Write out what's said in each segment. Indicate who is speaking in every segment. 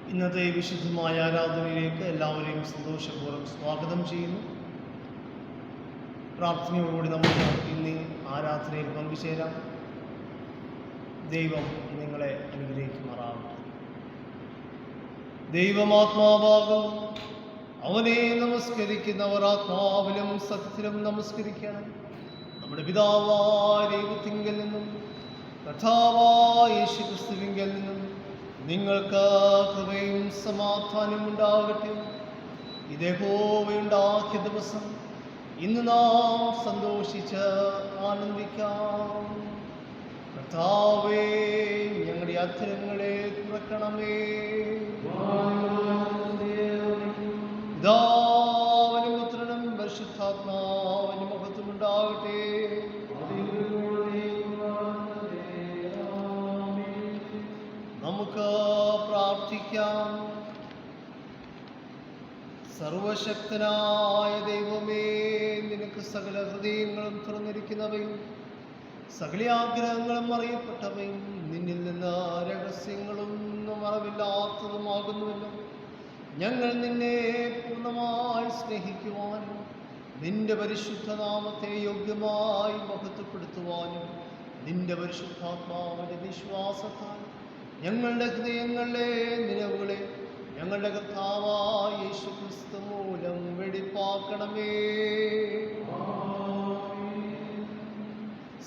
Speaker 1: ഇന്നത്തെ വിശുദ്ധമായ ആരാധനയിലേക്ക് എല്ലാവരെയും സന്തോഷപൂർവ്വം സ്വാഗതം ചെയ്യുന്നു. പ്രാർത്ഥനയോടുകൂടി നമുക്ക് ഇന്ന് ആരാധനയിൽ പങ്കുചേരാം. ദൈവം നിങ്ങളെ അനുഗ്രഹിക്കുമാറാവട്ടെ. ദൈവമാത്മാവാകും, അവനെ നമസ്കരിക്കുന്നവർ ആത്മാവിലും സത്യത്തിലും നമസ്കരിക്കണം. നമ്മുടെ പിതാവായ ദൈവത്തിങ്കൽ നിന്നും കർത്താവായ യേശുക്രിസ്തുവിങ്കൽ നിന്നും നിങ്ങൾക്ക് കൃപയും സമാധാനവും ഉണ്ടാകട്ടെ. ഇത് യഹോവയുണ്ടാക്കിയ ദിവസം, ഇന്ന് നാം സന്തോഷിച്ച് ആനന്ദിക്കാം. കർത്താവേ, ഞങ്ങളുടെ അധരങ്ങളെ തുറക്കണമേ. പിതാവിനും പുത്രനും പരിശുദ്ധാത്മാവിനും മഹത്വം ഉണ്ടാകട്ടെ. നമുക്ക് പ്രാർത്ഥിക്കാം. സർവശക്തനായ ദൈവമേ, നിനക്ക് സകല ഹൃദയങ്ങളും തുറന്നിരിക്കുന്നവയും സകല ആഗ്രഹങ്ങളും അറിയപ്പെട്ടവയും നിന്നിൽ നിന്ന് രഹസ്യങ്ങളും മറവില്ലാത്തതുമാകുന്നുവല്ലോ. ഞങ്ങൾ നിന്നെ പൂർണ്ണമായി സ്നേഹിക്കുവാനും നിന്റെ പരിശുദ്ധ നാമത്തെ യോഗ്യമായി മഹത്വപ്പെടുത്തുവാനും നിന്റെ പരിശുദ്ധാത്മാവിന്റെ വിശ്വാസത്താൽ ഞങ്ങളുടെ ഹൃദയങ്ങളിലെ നിലവുകളെ ഞങ്ങളുടെ കർത്താവായ യേശുക്രിസ്തു മൂലം വെടിപ്പാക്കണമേ.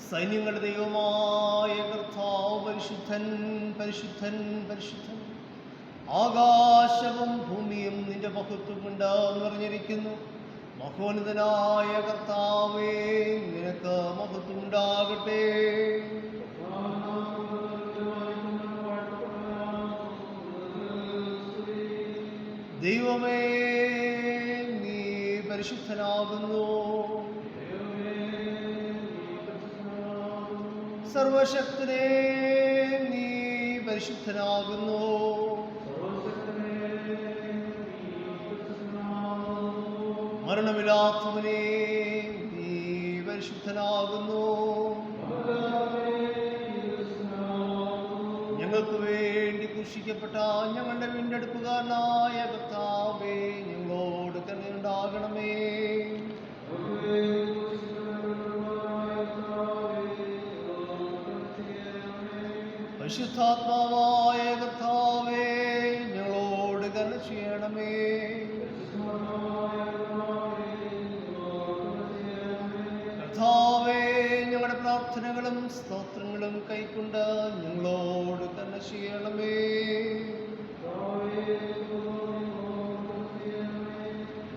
Speaker 1: സൈന്യങ്ങളുടെ ദൈവമായ കർത്താവ് പരിശുദ്ധൻ, പരിശുദ്ധൻ, പരിശുദ്ധൻ. ആകാശവും ഭൂമിയും നിന്റെ മഹത്വം കൊണ്ട് നിറഞ്ഞിരിക്കുന്നു. മഹോന്നതനായ കർത്താവേ, നിനക്ക് മഹത്വം ഉണ്ടാകട്ടെ. ദൈവമേ, നീ പരിശുദ്ധനാകുന്നു. സർവശക്തനേ, നീ പരിശുദ്ധനാകുന്നു. മരണമില്ലാത്തവനെ നീ പരിശുദ്ധനാകുന്നു. ഞങ്ങൾക്ക് വേണ്ടി ക്രൂശിക്കപ്പെട്ട ഞങ്ങളുടെ വീണ്ടെടുപ്പുകാരനായ കർത്താവേ, ഞങ്ങളോട് കരുണയുണ്ടാകണമേ. പരിശുദ്ധാത്മാവായ കർത്താവേ, ഞങ്ങളോട് കരുണ ചെയ്യണമേ. കർത്താവേ, ഞങ്ങളുടെ പ്രാർത്ഥനകളും സ്തോത്രങ്ങളും കൈക്കൊണ്ട് ഞങ്ങളോട് കരുണ ചെയ്യണമേ.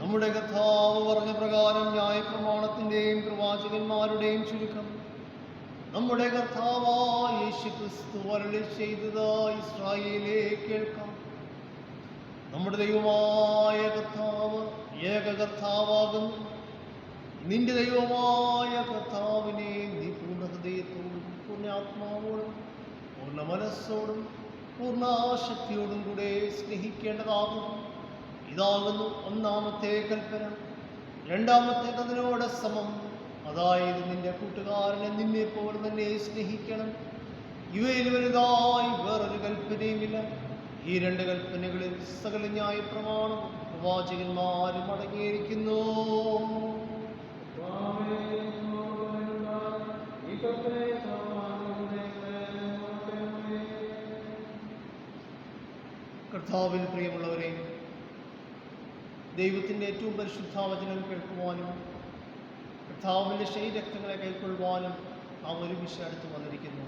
Speaker 1: നമ്മുടെ കർത്താവ് പറഞ്ഞ പ്രകാരം ന്യായപ്രമാണത്തിന്റെയും പ്രവാചകന്മാരുടെയും ചുരുക്കം നമ്മുടെ കർത്താവായ യേശുക്രിസ്തു അരുളി ചെയ്തത് ഇസ്രായേലേ കേൾക്കാം. നമ്മുടെ ദൈവമായ കർത്താവ് ഏക കർത്താവാകുന്നു. നിന്റെ ദൈവമായ കർത്താവിനെ നീ പൂർണ്ണ ഹൃദയത്തോടും പൂർണ്ണാത്മാവോടും പൂർണ്ണ മനസ്സോടും പൂർണ്ണ ആശക്തിയോടും കൂടെ സ്നേഹിക്കേണ്ടതാകുന്നു. ഇതാകുന്നു ഒന്നാമത്തെ കൽപ്പന. രണ്ടാമത്തേത് അതിനോട് സമം, അതായത് നിന്റെ കൂട്ടുകാരനെ നിന്നെ പോലെ തന്നെ സ്നേഹിക്കണം. ഇവയിൽ വലുതായി വേറൊരു കൽപ്പനയുമില്ല. ഈ രണ്ട് കൽപ്പനകളിൽ സകല ന്യായപ്രമാണവും പ്രവാചകന്മാരും അടങ്ങിയിരിക്കുന്നു. കർത്താവിൽ പ്രിയമുള്ളവരെ, ദൈവത്തിൻ്റെ ഏറ്റവും പരിശുദ്ധവചനം കേൾക്കുവാനും കർത്താവിൻ്റെ ശരീരരക്തങ്ങളെ കൈക്കൊള്ളുവാനും നാം ഒരുമിച്ച് അടുത്ത് വന്നിരിക്കുന്നു.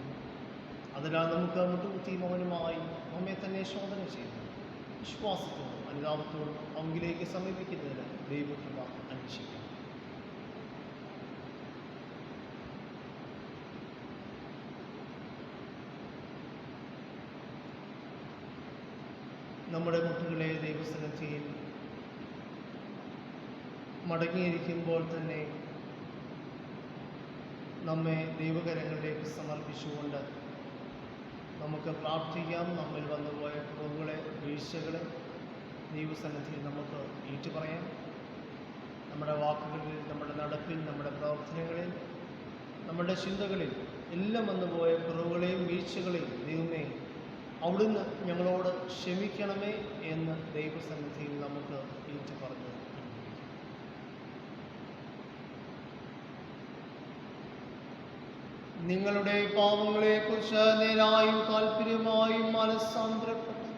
Speaker 1: അതിനാൽ നമുക്ക് മുട്ടുകുത്തി മൗനമായി നമ്മെ തന്നെ ശോധന ചെയ്ത് വിശ്വാസത്തോടും അനുതാപത്തോടും അവങ്കിലേക്ക് സമീപിക്കുന്നതിന് ദൈവകൃപ അന്വേഷിക്കാം. നമ്മുടെ മുട്ടുകളെ ദൈവസന്നിധിയിൽ മടങ്ങിയിരിക്കുമ്പോൾ തന്നെ നമ്മെ ദൈവകരങ്ങളിലേക്ക് സമർപ്പിച്ചുകൊണ്ട് നമുക്ക് പ്രാർത്ഥിക്കാം. നമ്മിൽ വന്നുപോയ കുറവുകളെ, വീഴ്ചകളെ ദൈവസന്നിധിയിൽ നമുക്ക് ഏറ്റുപറയാം. നമ്മുടെ വാക്കുകളിൽ, നമ്മുടെ നടപ്പിൽ, നമ്മുടെ പ്രവർത്തനങ്ങളിൽ, നമ്മുടെ ചിന്തകളിൽ എല്ലാം വന്നുപോയ കുറവുകളെയും വീഴ്ചകളെയും ദൈവമേ അവിടുന്ന് ഞങ്ങളോട് ക്ഷമിക്കണമേ എന്ന് ദൈവസന്നിധിയിൽ നമുക്ക് ഏറ്റുപറഞ്ഞു. നിങ്ങളുടെ പാപങ്ങളെക്കുറിച്ച് നേരായും താല്പര്യമായും മനസ്സാന്തരപ്പെട്ടു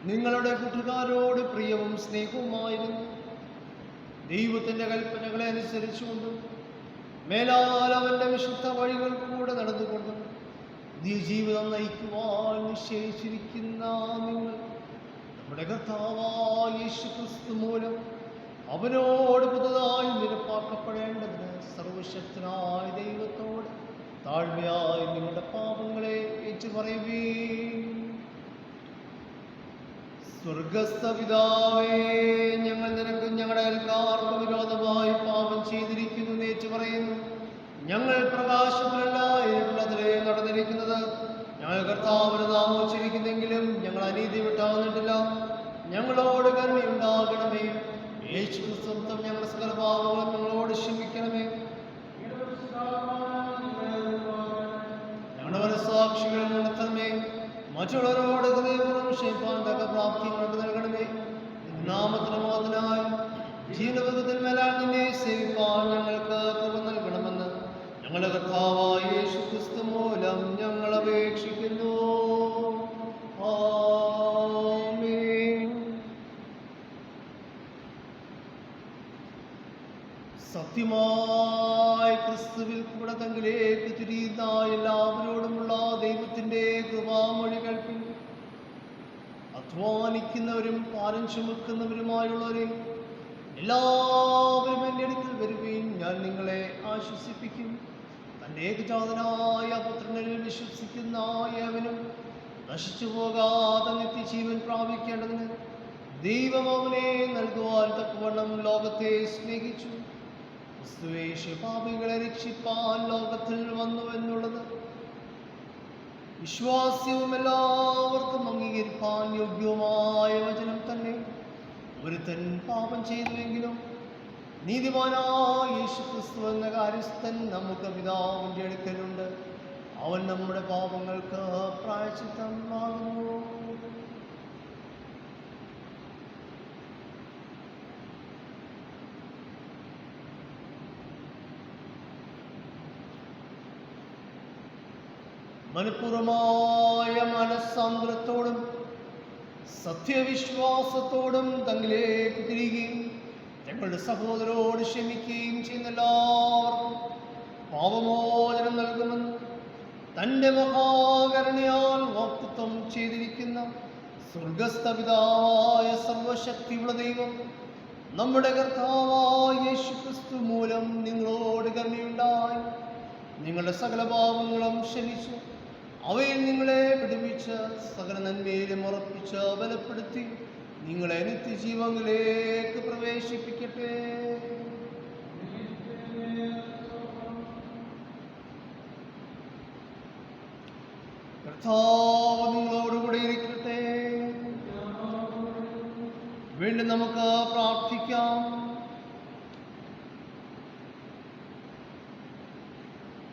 Speaker 1: നിങ്ങളുടെ കൂട്ടുകാരോട് പ്രിയവും സ്നേഹവുമായിരുന്നു. ദൈവത്തിൻ്റെ കൽപ്പനകളെ അനുസരിച്ചുകൊണ്ടും മേലാൽ അവൻ്റെ വിശുദ്ധ വഴികൾ കൂടെ നടന്നുകൊണ്ടും ജീവിതം നയിക്കുവാൻ നിശ്ചയിച്ചിരിക്കുന്ന നിങ്ങൾ നമ്മുടെ കർത്താവായ യേശുക്രിസ്തു മൂലം അവനോട് പുതുതായി നിരപ്പാക്കപ്പെടേണ്ടതിന് സർവശക്തനായ ദൈവത്തോട് താഴ്മയായി നിങ്ങളുടെ പാപങ്ങളെ ഏറ്റുപറയുവീൻ. സ്വർഗസ്ഥ പിതാവേ, ഞങ്ങൾ നിനക്കും ഞങ്ങളുടെ അയൽക്കാർക്കും വിരോധമായി പാപം ചെയ്തിരിക്കുന്നു എന്ന് ഏറ്റുപറയുന്നു. ഞങ്ങൾ പ്രകാശത്തിലല്ല ഇരുളതിലേ നടന്നിരിക്കുന്നത്. ഞങ്ങൾ കർത്താവിന് നാമം ഉച്ചരിക്കുന്നെങ്കിലും ഞങ്ങൾ അനീതി വിട്ടാകുന്നിട്ടില്ല. ഞങ്ങളോട് കരുണയുണ്ടാകണമേ. യേശുക്രിസ്തു ഞങ്ങളുടെ സകല പാപങ്ങളും ഞങ്ങളോട് ക്ഷമിക്കണമേ. ഞങ്ങളുടെ മനസ്സാക്ഷികളെ ഉണർത്തണമേ. മറ്റുള്ളവരോട് ഹൃദയപൂർവ്വം ക്ഷമിപ്പാൻ തക്ക പ്രാപ്തി ഞങ്ങൾക്ക് നൽകണമേ. നാമത്തിന് മോദനായി ജീവനത്തിൽ മേലാൽ നിന്നെ സേവിപ്പാൻ ഞങ്ങൾക്ക് കൃപ നൽകണമെന്ന് ഞങ്ങളുടെ കർത്താവായ യേശുക്രിസ്തു മൂലം ഞങ്ങൾ അപേക്ഷിക്കുന്നു. ആമേൻ. സത്യമായ ക്രിസ്തുവിൽ കൂടെ തങ്ങളിലേക്ക് തിരിയുന്ന എല്ലാവരോടുമുള്ള ദൈവത്തിൻ്റെ കൃപാമൊഴി കേൾപ്പിൻ. അധ്വാനിക്കുന്നവരും ഭാരം ചുമക്കുന്നവരുമായുള്ളവരെ എല്ലാവരും എൻ്റെ അടുക്കൽ വരുകയും ഞാൻ നിങ്ങളെ ആശ്വസിപ്പിക്കും. തൻ്റെ ഏകജാതനായ പുത്രനിൽ വിശ്വസിക്കുന്ന ഏവനും നശിച്ചു പോകാതെ നിത്യജീവൻ പ്രാപിക്കേണ്ടതിന് ദൈവം അവനെ നൽകുവാൻ തക്കവണ്ണം ലോകത്തെ സ്നേഹിച്ചു. ക്രിസ്തുയേശു പാപികളെ രക്ഷിപ്പാൻ ലോകത്തിൽ വന്നു എന്നുള്ളത് വിശ്വാസ്യവും എല്ലാവർക്കും അംഗീകരിക്കാൻ യോഗ്യവുമായ വചനം തന്നെ. ഒരുത്തൻ പാപം ചെയ്തുവെങ്കിലും നീതിമാനായ യേശുക്രിസ്തു എന്ന കാര്യസ്ഥൻ നമുക്ക് പിതാവിന്റെ അടുക്കലുണ്ട്. അവൻ നമ്മുടെ പാപങ്ങൾക്ക് പ്രായശ്ചിത്തം ആകുന്നു. മനഃപൂർവമായ മനസ്സാന്തരത്തോടും സത്യവിശ്വാസത്തോടും തങ്ങളിലേക്ക് തിരികുകയും ഞങ്ങളുടെ സഹോദരോട് ക്ഷമിക്കുകയും ചെയ്യുന്ന എല്ലാവർക്കും പാപമോചനം നൽകുമെന്ന് തൻ്റെ മഹാകരുണയാൽ വാഗ്ദത്തം ചെയ്തിരിക്കുന്ന സ്വർഗസ്ഥ പിതാവായ സർവശക്തിയുള്ള ദൈവം നമ്മുടെ കർത്താവായ യേശുക്രിസ്തു മൂലം നിങ്ങളോട് കരുണയുണ്ടായി നിങ്ങളുടെ സകല പാപങ്ങളും ക്ഷമിച്ചു അവയിൽ നിങ്ങളെ വിടുവിച്ച് സകല നന്മയിലും ഉറപ്പിച്ച് ബലപ്പെടുത്തി നിങ്ങളെ നിത്യജീവങ്ങളിലേക്ക് പ്രവേശിപ്പിക്കട്ടെ. കർത്താവ് നിങ്ങളോടുകൂടെ ഇരിക്കട്ടെ. വീണ്ടും നമുക്ക് പ്രാർത്ഥിക്കാം.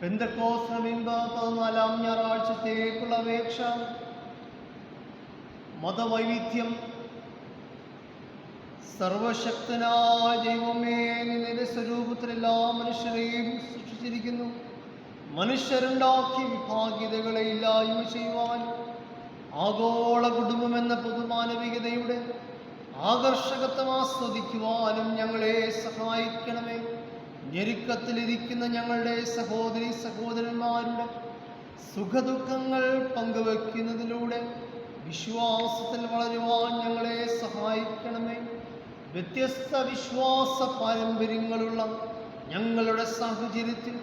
Speaker 1: പെന്തക്കോസ്തിന് മുമ്പ് 14-ാം ഞായറാഴ്ചത്തേക്കുള്ള അപേക്ഷ. മതവൈവിധ്യം. സർവശക്തനായ ദൈവമേ, നിന്റെ സ്വരൂപത്തിൽ എല്ലാ മനുഷ്യരെയും സൃഷ്ടിച്ചിരിക്കുന്നു. മനുഷ്യരുണ്ടാക്കിയ വിഭാഗീയതകളെ ഇല്ലായ്മ ചെയ്യുവാൻ ആഗോള കുടുംബം എന്ന പൊതുമാനവികതയുടെ ആകർഷകത്വം ആസ്വദിക്കുവാനും ഞങ്ങളെ സഹായിക്കണമേ. ഞെരുക്കത്തിലിരിക്കുന്ന ഞങ്ങളുടെ സഹോദരി സഹോദരന്മാരുടെ സുഖദുഃഖങ്ങൾ പങ്കുവെക്കുന്നതിലൂടെ വിശ്വാസത്തിൽ വളരുവാൻ ഞങ്ങളെ സഹായിക്കണമേ. വ്യത്യസ്ത വിശ്വാസ പാരമ്പര്യങ്ങളുള്ള ഞങ്ങളുടെ സാഹചര്യത്തിൽ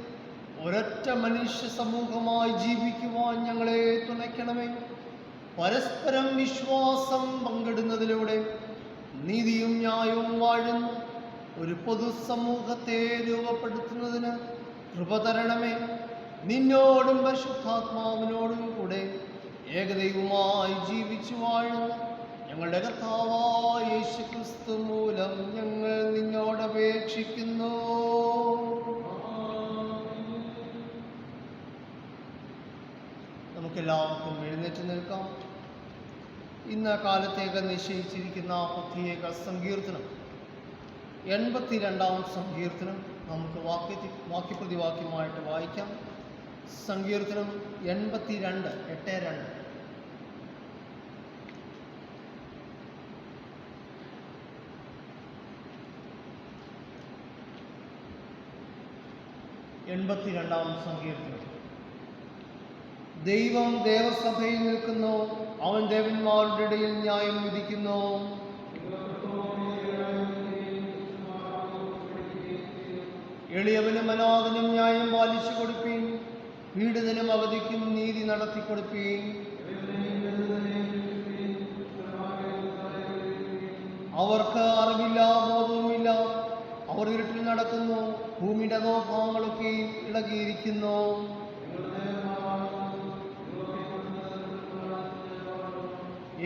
Speaker 1: ഒരൊറ്റ മനുഷ്യ സമൂഹമായി ജീവിക്കുവാൻ ഞങ്ങളെ തുണയ്ക്കണമേ. പരസ്പരം വിശ്വാസം പങ്കിടുന്നതിലൂടെ നീതിയും ന്യായവും വാഴുന്ന ഒരു പൊതുസമൂഹത്തെ രൂപപ്പെടുത്തുന്നതിന് കൃപ തരണമേ. നിന്നോടും പരിശുദ്ധാത്മാവിനോടും കൂടെ ഏകദൈവമായി ജീവിച്ചു വാഴുന്ന ഞങ്ങളുടെ കർത്താവായ യേശുക്രിസ്തു മൂലം ഞങ്ങൾ നിന്നോട് അപേക്ഷിക്കുന്നു. നമുക്കെല്ലാവർക്കും എഴുന്നേറ്റ് നിൽക്കാം. ഇന്ന് കാലത്തേക്ക് നിശ്ചയിച്ചിരിക്കുന്ന പ്രത്യേക സങ്കീർത്തനം 82-ാം സങ്കീർത്തനം നമുക്ക് വാക്യപ്രതിവാക്യമായിട്ട് വായിക്കാം. സങ്കീർത്തനം 82, 8-2. സങ്കീർത്തനം. ദൈവം ദേവസഭയിൽ നിൽക്കുന്നു, അവൻ ദേവന്മാരുടെ ഇടയിൽ ന്യായം വിധിക്കുന്നു. എളിയവനും അനാഥനും ന്യായം പാലിച്ചു കൊടുപ്പീൻ, പീഡിതനും അവധിക്കും നീതി നടത്തി കൊടുപ്പീൻ. അവർക്ക് അറിവില്ല, ബോധവുമില്ല, അവർ ഇരുട്ടിൽ നടക്കുന്നു, ഭൂമിയുടെ അധോഭാഗങ്ങളൊക്കെ ഇളകിയിരിക്കുന്നു.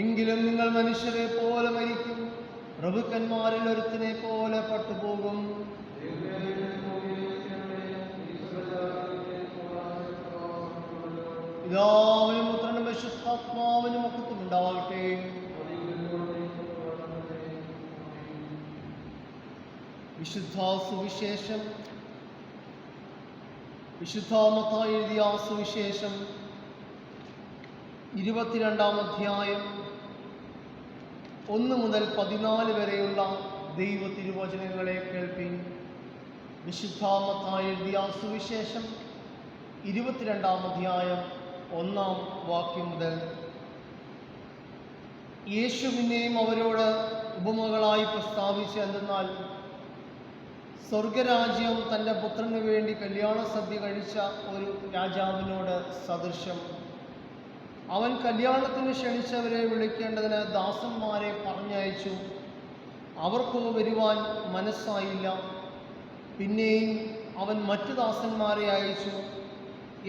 Speaker 1: എങ്കിലും നിങ്ങൾ മനുഷ്യരെ പോലെ മരിക്കും, പ്രഭുക്കന്മാരിൽ ഒരുത്തിനെ പോലെ പട്ടുപോകും. പിതാവിനും പുത്രനും പരിശുദ്ധാത്മാവിനും മഹത്വം ഉണ്ടാവട്ടെ. വിശുദ്ധ സുവിശേഷം. വിശുദ്ധ മത്തായി എഴുതിയ സുവിശേഷം 22-ാം അധ്യായം 1 മുതൽ 14 വരെയുള്ള ദൈവ തിരുവചനങ്ങളെ കേൾപ്പിൻ. വിശുദ്ധ മത്തായി എഴുതിയ സുവിശേഷം 22-ാം അധ്യായം 1-ാം വാക്യം മുതൽ. യേശു പിന്നെയും അവരോട് ഉപമകളായി പ്രസ്താവിച്ച്, എന്തെന്നാൽ സ്വർഗരാജ്യം തൻ്റെ പുത്രന് വേണ്ടി കല്യാണ സദ്യ കഴിച്ച ഒരു രാജാവിനോട് സദൃശം. അവൻ കല്യാണത്തിന് ക്ഷണിച്ചവരെ വിളിക്കേണ്ടതിന് ദാസന്മാരെ പറഞ്ഞയച്ചു. അവർക്കോ വരുവാൻ മനസ്സായില്ല. പിന്നെയും അവൻ മറ്റു ദാസന്മാരെ അയച്ചു.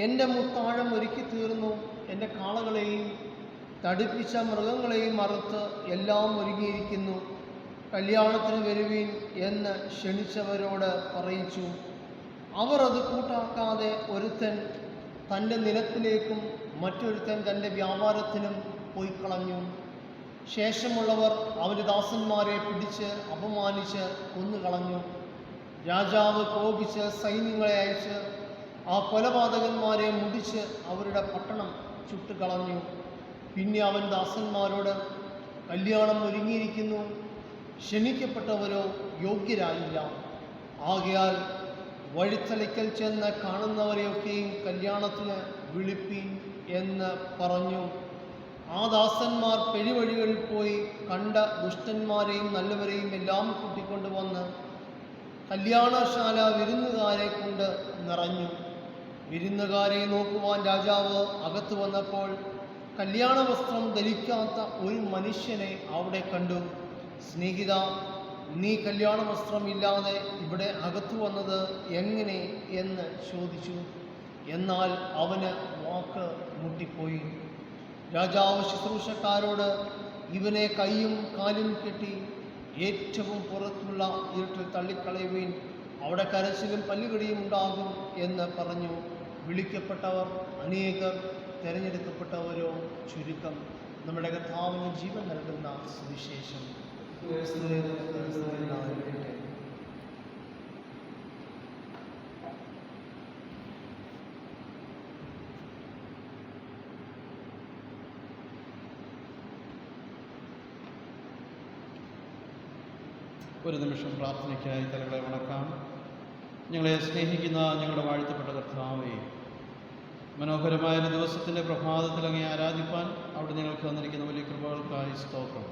Speaker 1: എൻ്റെ മുത്താഴം ഒരുക്കി തീർന്നു, എൻ്റെ കാളകളെയും തടിപ്പിച്ച മൃഗങ്ങളെയും അറുത്ത് എല്ലാം ഒരുങ്ങിയിരിക്കുന്നു. കല്യാണത്തിന് വരുവീൻ എന്ന് ക്ഷണിച്ചവരോട് പറയിച്ചു. അവർ അത് കൂട്ടാക്കാതെ ഒരുത്തൻ തൻ്റെ നിലത്തിലേക്കും മറ്റൊരുത്തൻ തൻ്റെ വ്യാപാരത്തിനും പോയി കളഞ്ഞു. ശേഷമുള്ളവർ അവൻ്റെ ദാസന്മാരെ പിടിച്ച് അപമാനിച്ച് കൊന്നുകളഞ്ഞു. രാജാവ് കോപിച്ച് സൈന്യങ്ങളെ അയച്ച് ആ കൊലപാതകന്മാരെ മുടിച്ച് അവരുടെ പട്ടണം ചുട്ടുകളഞ്ഞു. പിന്നെ അവൻ ദാസന്മാരോട്, കല്യാണം ഒരുങ്ങിയിരിക്കുന്നു, ക്ഷണിക്കപ്പെട്ടവരോ യോഗ്യരായില്ല. ആകയാൽ വഴിത്തലയ്ക്കൽ ചെന്ന് കാണുന്നവരെയൊക്കെയും കല്യാണത്തിന് വിളിപ്പീൻ എന്ന് പറഞ്ഞു. ആ ദാസന്മാർ പെരുവഴികളിൽ പോയി കണ്ട ദുഷ്ടന്മാരെയും നല്ലവരെയും എല്ലാം കൂട്ടിക്കൊണ്ടുവന്ന് കല്യാണശാല വിരുന്നുകാരെ കൊണ്ട് നിറഞ്ഞു. വിരുന്നുകാരെ നോക്കുവാൻ രാജാവ് അകത്തു വന്നപ്പോൾ കല്യാണ വസ്ത്രം ധരിക്കാത്ത ഒരു മനുഷ്യനെ അവിടെ കണ്ടു. സ്നേഹിത, നീ കല്യാണ വസ്ത്രമില്ലാതെ ഇവിടെ അകത്തു വന്നത് എങ്ങനെ എന്ന് ചോദിച്ചു. എന്നാൽ അവന് വാക്ക് മുട്ടിപ്പോയി. രാജാവ് ശുശ്രൂഷക്കാരോട്, ഇവനെ കൈയും കാലും കെട്ടി ഏറ്റവും പുറത്തുള്ള ഇരുട്ടിൽ തള്ളിക്കളയുവീൻ, അവിടെ കരച്ചിലും പല്ലുകടിയും ഉണ്ടാകും എന്ന് പറഞ്ഞു. വിളിക്കപ്പെട്ടവർ അനേകർ, തിരഞ്ഞെടുക്കപ്പെട്ടവരോ ചുരുക്കം. നമ്മുടെ കർത്താവിന് ജീവൻ നൽകുന്ന സുവിശേഷം.
Speaker 2: ഒരു നിമിഷം പ്രാർത്ഥനയ്ക്കായി തലകളെ വണക്കാം. ഞങ്ങളെ സ്നേഹിക്കുന്ന ഞങ്ങളുടെ വാഴ്ത്തപ്പെട്ട കർത്താവേ, മനോഹരമായൊരു ദിവസത്തിൻ്റെ പ്രഭാതത്തിൽ അങ്ങേ ആരാധിപ്പാൻ അവിടെ ഞങ്ങൾക്ക് വന്നിരിക്കുന്ന വലിയ കൃപകൾക്കായി സ്തോത്രം.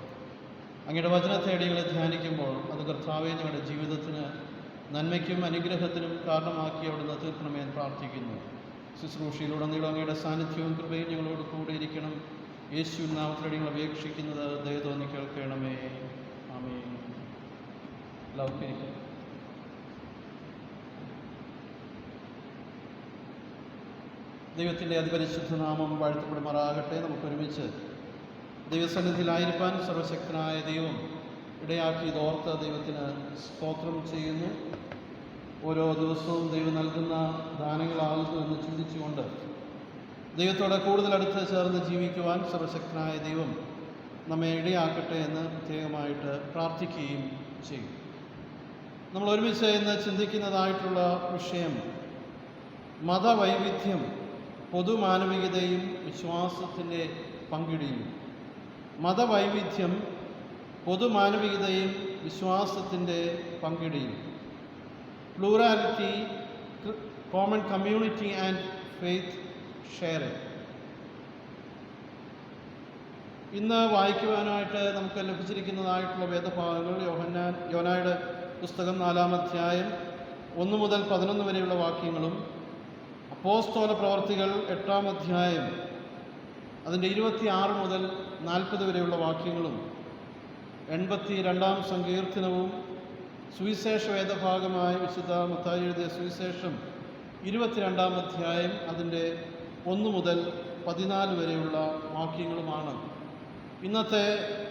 Speaker 2: അങ്ങയുടെ വചനത്തെ തേടി ഞങ്ങളെ ധ്യാനിക്കുമ്പോൾ അത് കർത്താവെ ഞങ്ങളുടെ ജീവിതത്തിന് നന്മയ്ക്കും അനുഗ്രഹത്തിനും കാരണമാക്കി അവിടുന്ന് തീർക്കണമേ എന്ന് പ്രാർത്ഥിക്കുന്നു. ശുശ്രൂഷയിലുടനീളം അങ്ങയുടെ സാന്നിധ്യവും കൃപയും ഞങ്ങളോട് കൂടെ ഇരിക്കണം. യേശുവിൻ നാമത്തിൽ ഞങ്ങൾ അപേക്ഷിക്കുന്നത് ദയ തോന്നി കേൾക്കണമേ. ആമേൻ. ലൗകിക ദൈവത്തിൻ്റെ അതിപരിശുദ്ധ നാമം വാഴ്ത്തപ്പെടുമാറാകട്ടെ. നമുക്കൊരുമിച്ച് ദൈവസന്നിധിയിലായിരിക്കാൻ സർവശക്തനായ ദൈവം ഇടയാക്കിയതോർത്ത് ദൈവത്തിന് സ്തോത്രം ചെയ്യുന്നു. ഓരോ ദിവസവും ദൈവം നൽകുന്ന ദാനങ്ങളാകുന്നു എന്ന് ചിന്തിച്ചുകൊണ്ട് ദൈവത്തോടെ കൂടുതൽ അടുത്ത് ചേർന്ന് ജീവിക്കുവാൻ സർവശക്തനായ ദൈവം നമ്മെ ഇടയാക്കട്ടെ എന്ന് പ്രത്യേകമായിട്ട് പ്രാർത്ഥിക്കുകയും ചെയ്യും. നമ്മൾ ഒരുമിച്ച് ഇന്ന് ചിന്തിക്കുന്നതായിട്ടുള്ള വിഷയം മതവൈവിധ്യം, പൊതുമാനവികതയും വിശ്വാസത്തിൻ്റെ പങ്കിടിയും. മതവൈവിധ്യം, പൊതുമാനവികതയും വിശ്വാസത്തിൻ്റെ പങ്കിടിയും. Plurality, common community and faith sharing. ഇന്ന് വായിക്കുവാനായിട്ട് നമുക്ക് ലഭിച്ചിരിക്കുന്നതായിട്ടുള്ള വേദഭാഗങ്ങൾ യോനായുടെ പുസ്തകം 4-ാം അധ്യായം 1 മുതൽ 11 വരെയുള്ള വാക്യങ്ങളും, അപ്പോസ്തല പ്രവർത്തികൾ 8-ാം അധ്യായം അതിൻ്റെ 26 മുതൽ 40 വരെയുള്ള വാക്യങ്ങളും, 82-ാം സങ്കീർത്തനവും, സുവിശേഷ വേദഭാഗമായ വിശുദ്ധ മത്തായി എഴുതിയ സുവിശേഷം 22-ാം അധ്യായം അതിൻ്റെ 1 മുതൽ 14 വരെയുള്ള വാക്യങ്ങളുമാണ് ഇന്നത്തെ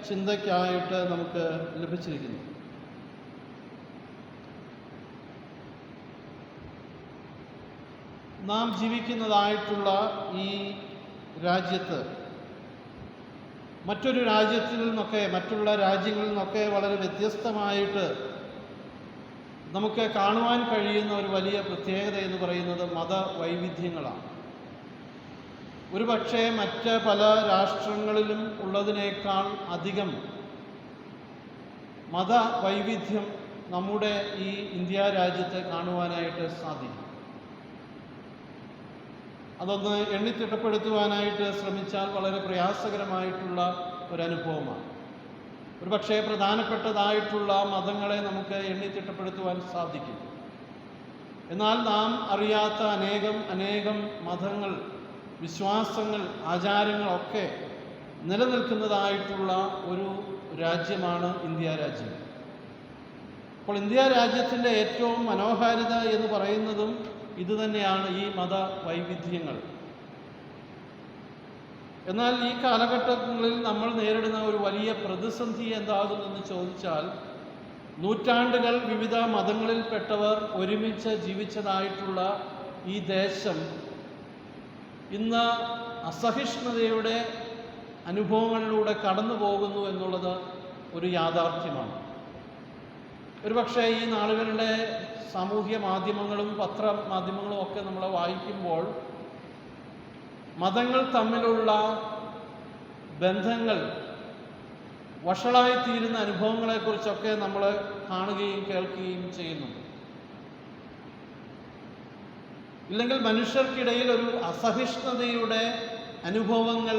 Speaker 2: ചിന്തയ്ക്കായിട്ട് നമുക്ക് ലഭിച്ചിരിക്കുന്നത്. നാം ജീവിക്കുന്നതായിട്ടുള്ള ഈ രാജ്യത്ത് മറ്റൊരു രാജ്യത്തിൽ നിന്നൊക്കെ, മറ്റുള്ള രാജ്യങ്ങളിൽ നിന്നൊക്കെ വളരെ വ്യത്യസ്തമായിട്ട് നമുക്ക് കാണുവാൻ കഴിയുന്ന ഒരു വലിയ പ്രത്യേകത എന്ന് പറയുന്നത് മതവൈവിധ്യങ്ങളാണ്. ഒരുപക്ഷെ മറ്റ് പല രാഷ്ട്രങ്ങളിലും ഉള്ളതിനേക്കാൾ അധികം മതവൈവിധ്യം നമ്മുടെ ഈ ഇന്ത്യ രാജ്യത്ത് കാണുവാനായിട്ട് സാധിക്കും. അതൊന്ന് എണ്ണിത്തിട്ടപ്പെടുത്തുവാനായിട്ട് ശ്രമിച്ചാൽ വളരെ പ്രയാസകരമായിട്ടുള്ള ഒരനുഭവമാണ്. ഒരുപക്ഷെ പ്രധാനപ്പെട്ടതായിട്ടുള്ള മതങ്ങളെ നമുക്ക് എണ്ണിത്തിട്ടപ്പെടുത്തുവാൻ സാധിക്കും. എന്നാൽ നാം അറിയാത്ത അനേകം മതങ്ങൾ, വിശ്വാസങ്ങൾ, ആചാരങ്ങളൊക്കെ നിലനിൽക്കുന്നതായിട്ടുള്ള ഒരു രാജ്യമാണ് ഇന്ത്യ രാജ്യം. അപ്പോൾ ഇന്ത്യ രാജ്യത്തിൻ്റെ ഏറ്റവും മനോഹാരിത എന്ന് പറയുന്നതും ഇതുതന്നെയാണ്, ഈ മതവൈവിധ്യങ്ങൾ. എന്നാൽ ഈ കാലഘട്ടങ്ങളിൽ നമ്മൾ നേരിടുന്ന ഒരു വലിയ പ്രതിസന്ധി എന്താകുമെന്ന് ചോദിച്ചാൽ, നൂറ്റാണ്ടുകൾ വിവിധ മതങ്ങളിൽപ്പെട്ടവർ ഒരുമിച്ച് ജീവിച്ചതായിട്ടുള്ള ഈ ദേശം ഇന്ന് അസഹിഷ്ണുതയുടെ അനുഭവങ്ങളിലൂടെ കടന്നു പോകുന്നു എന്നുള്ളത് ഒരു യാഥാർത്ഥ്യമാണ്. ഒരുപക്ഷെ ഈ നാളുകളുടെ സാമൂഹ്യ മാധ്യമങ്ങളും പത്രമാധ്യമങ്ങളും ഒക്കെ നമ്മൾ വായിക്കുമ്പോൾ മതങ്ങൾ തമ്മിലുള്ള ബന്ധങ്ങൾ വഷളായിത്തീരുന്ന അനുഭവങ്ങളെക്കുറിച്ചൊക്കെ നമ്മൾ കാണുകയും കേൾക്കുകയും ചെയ്യുന്നുണ്ട്. ഇല്ലെങ്കിൽ മനുഷ്യർക്കിടയിൽ ഒരു അസഹിഷ്ണുതയുടെ അനുഭവങ്ങൾ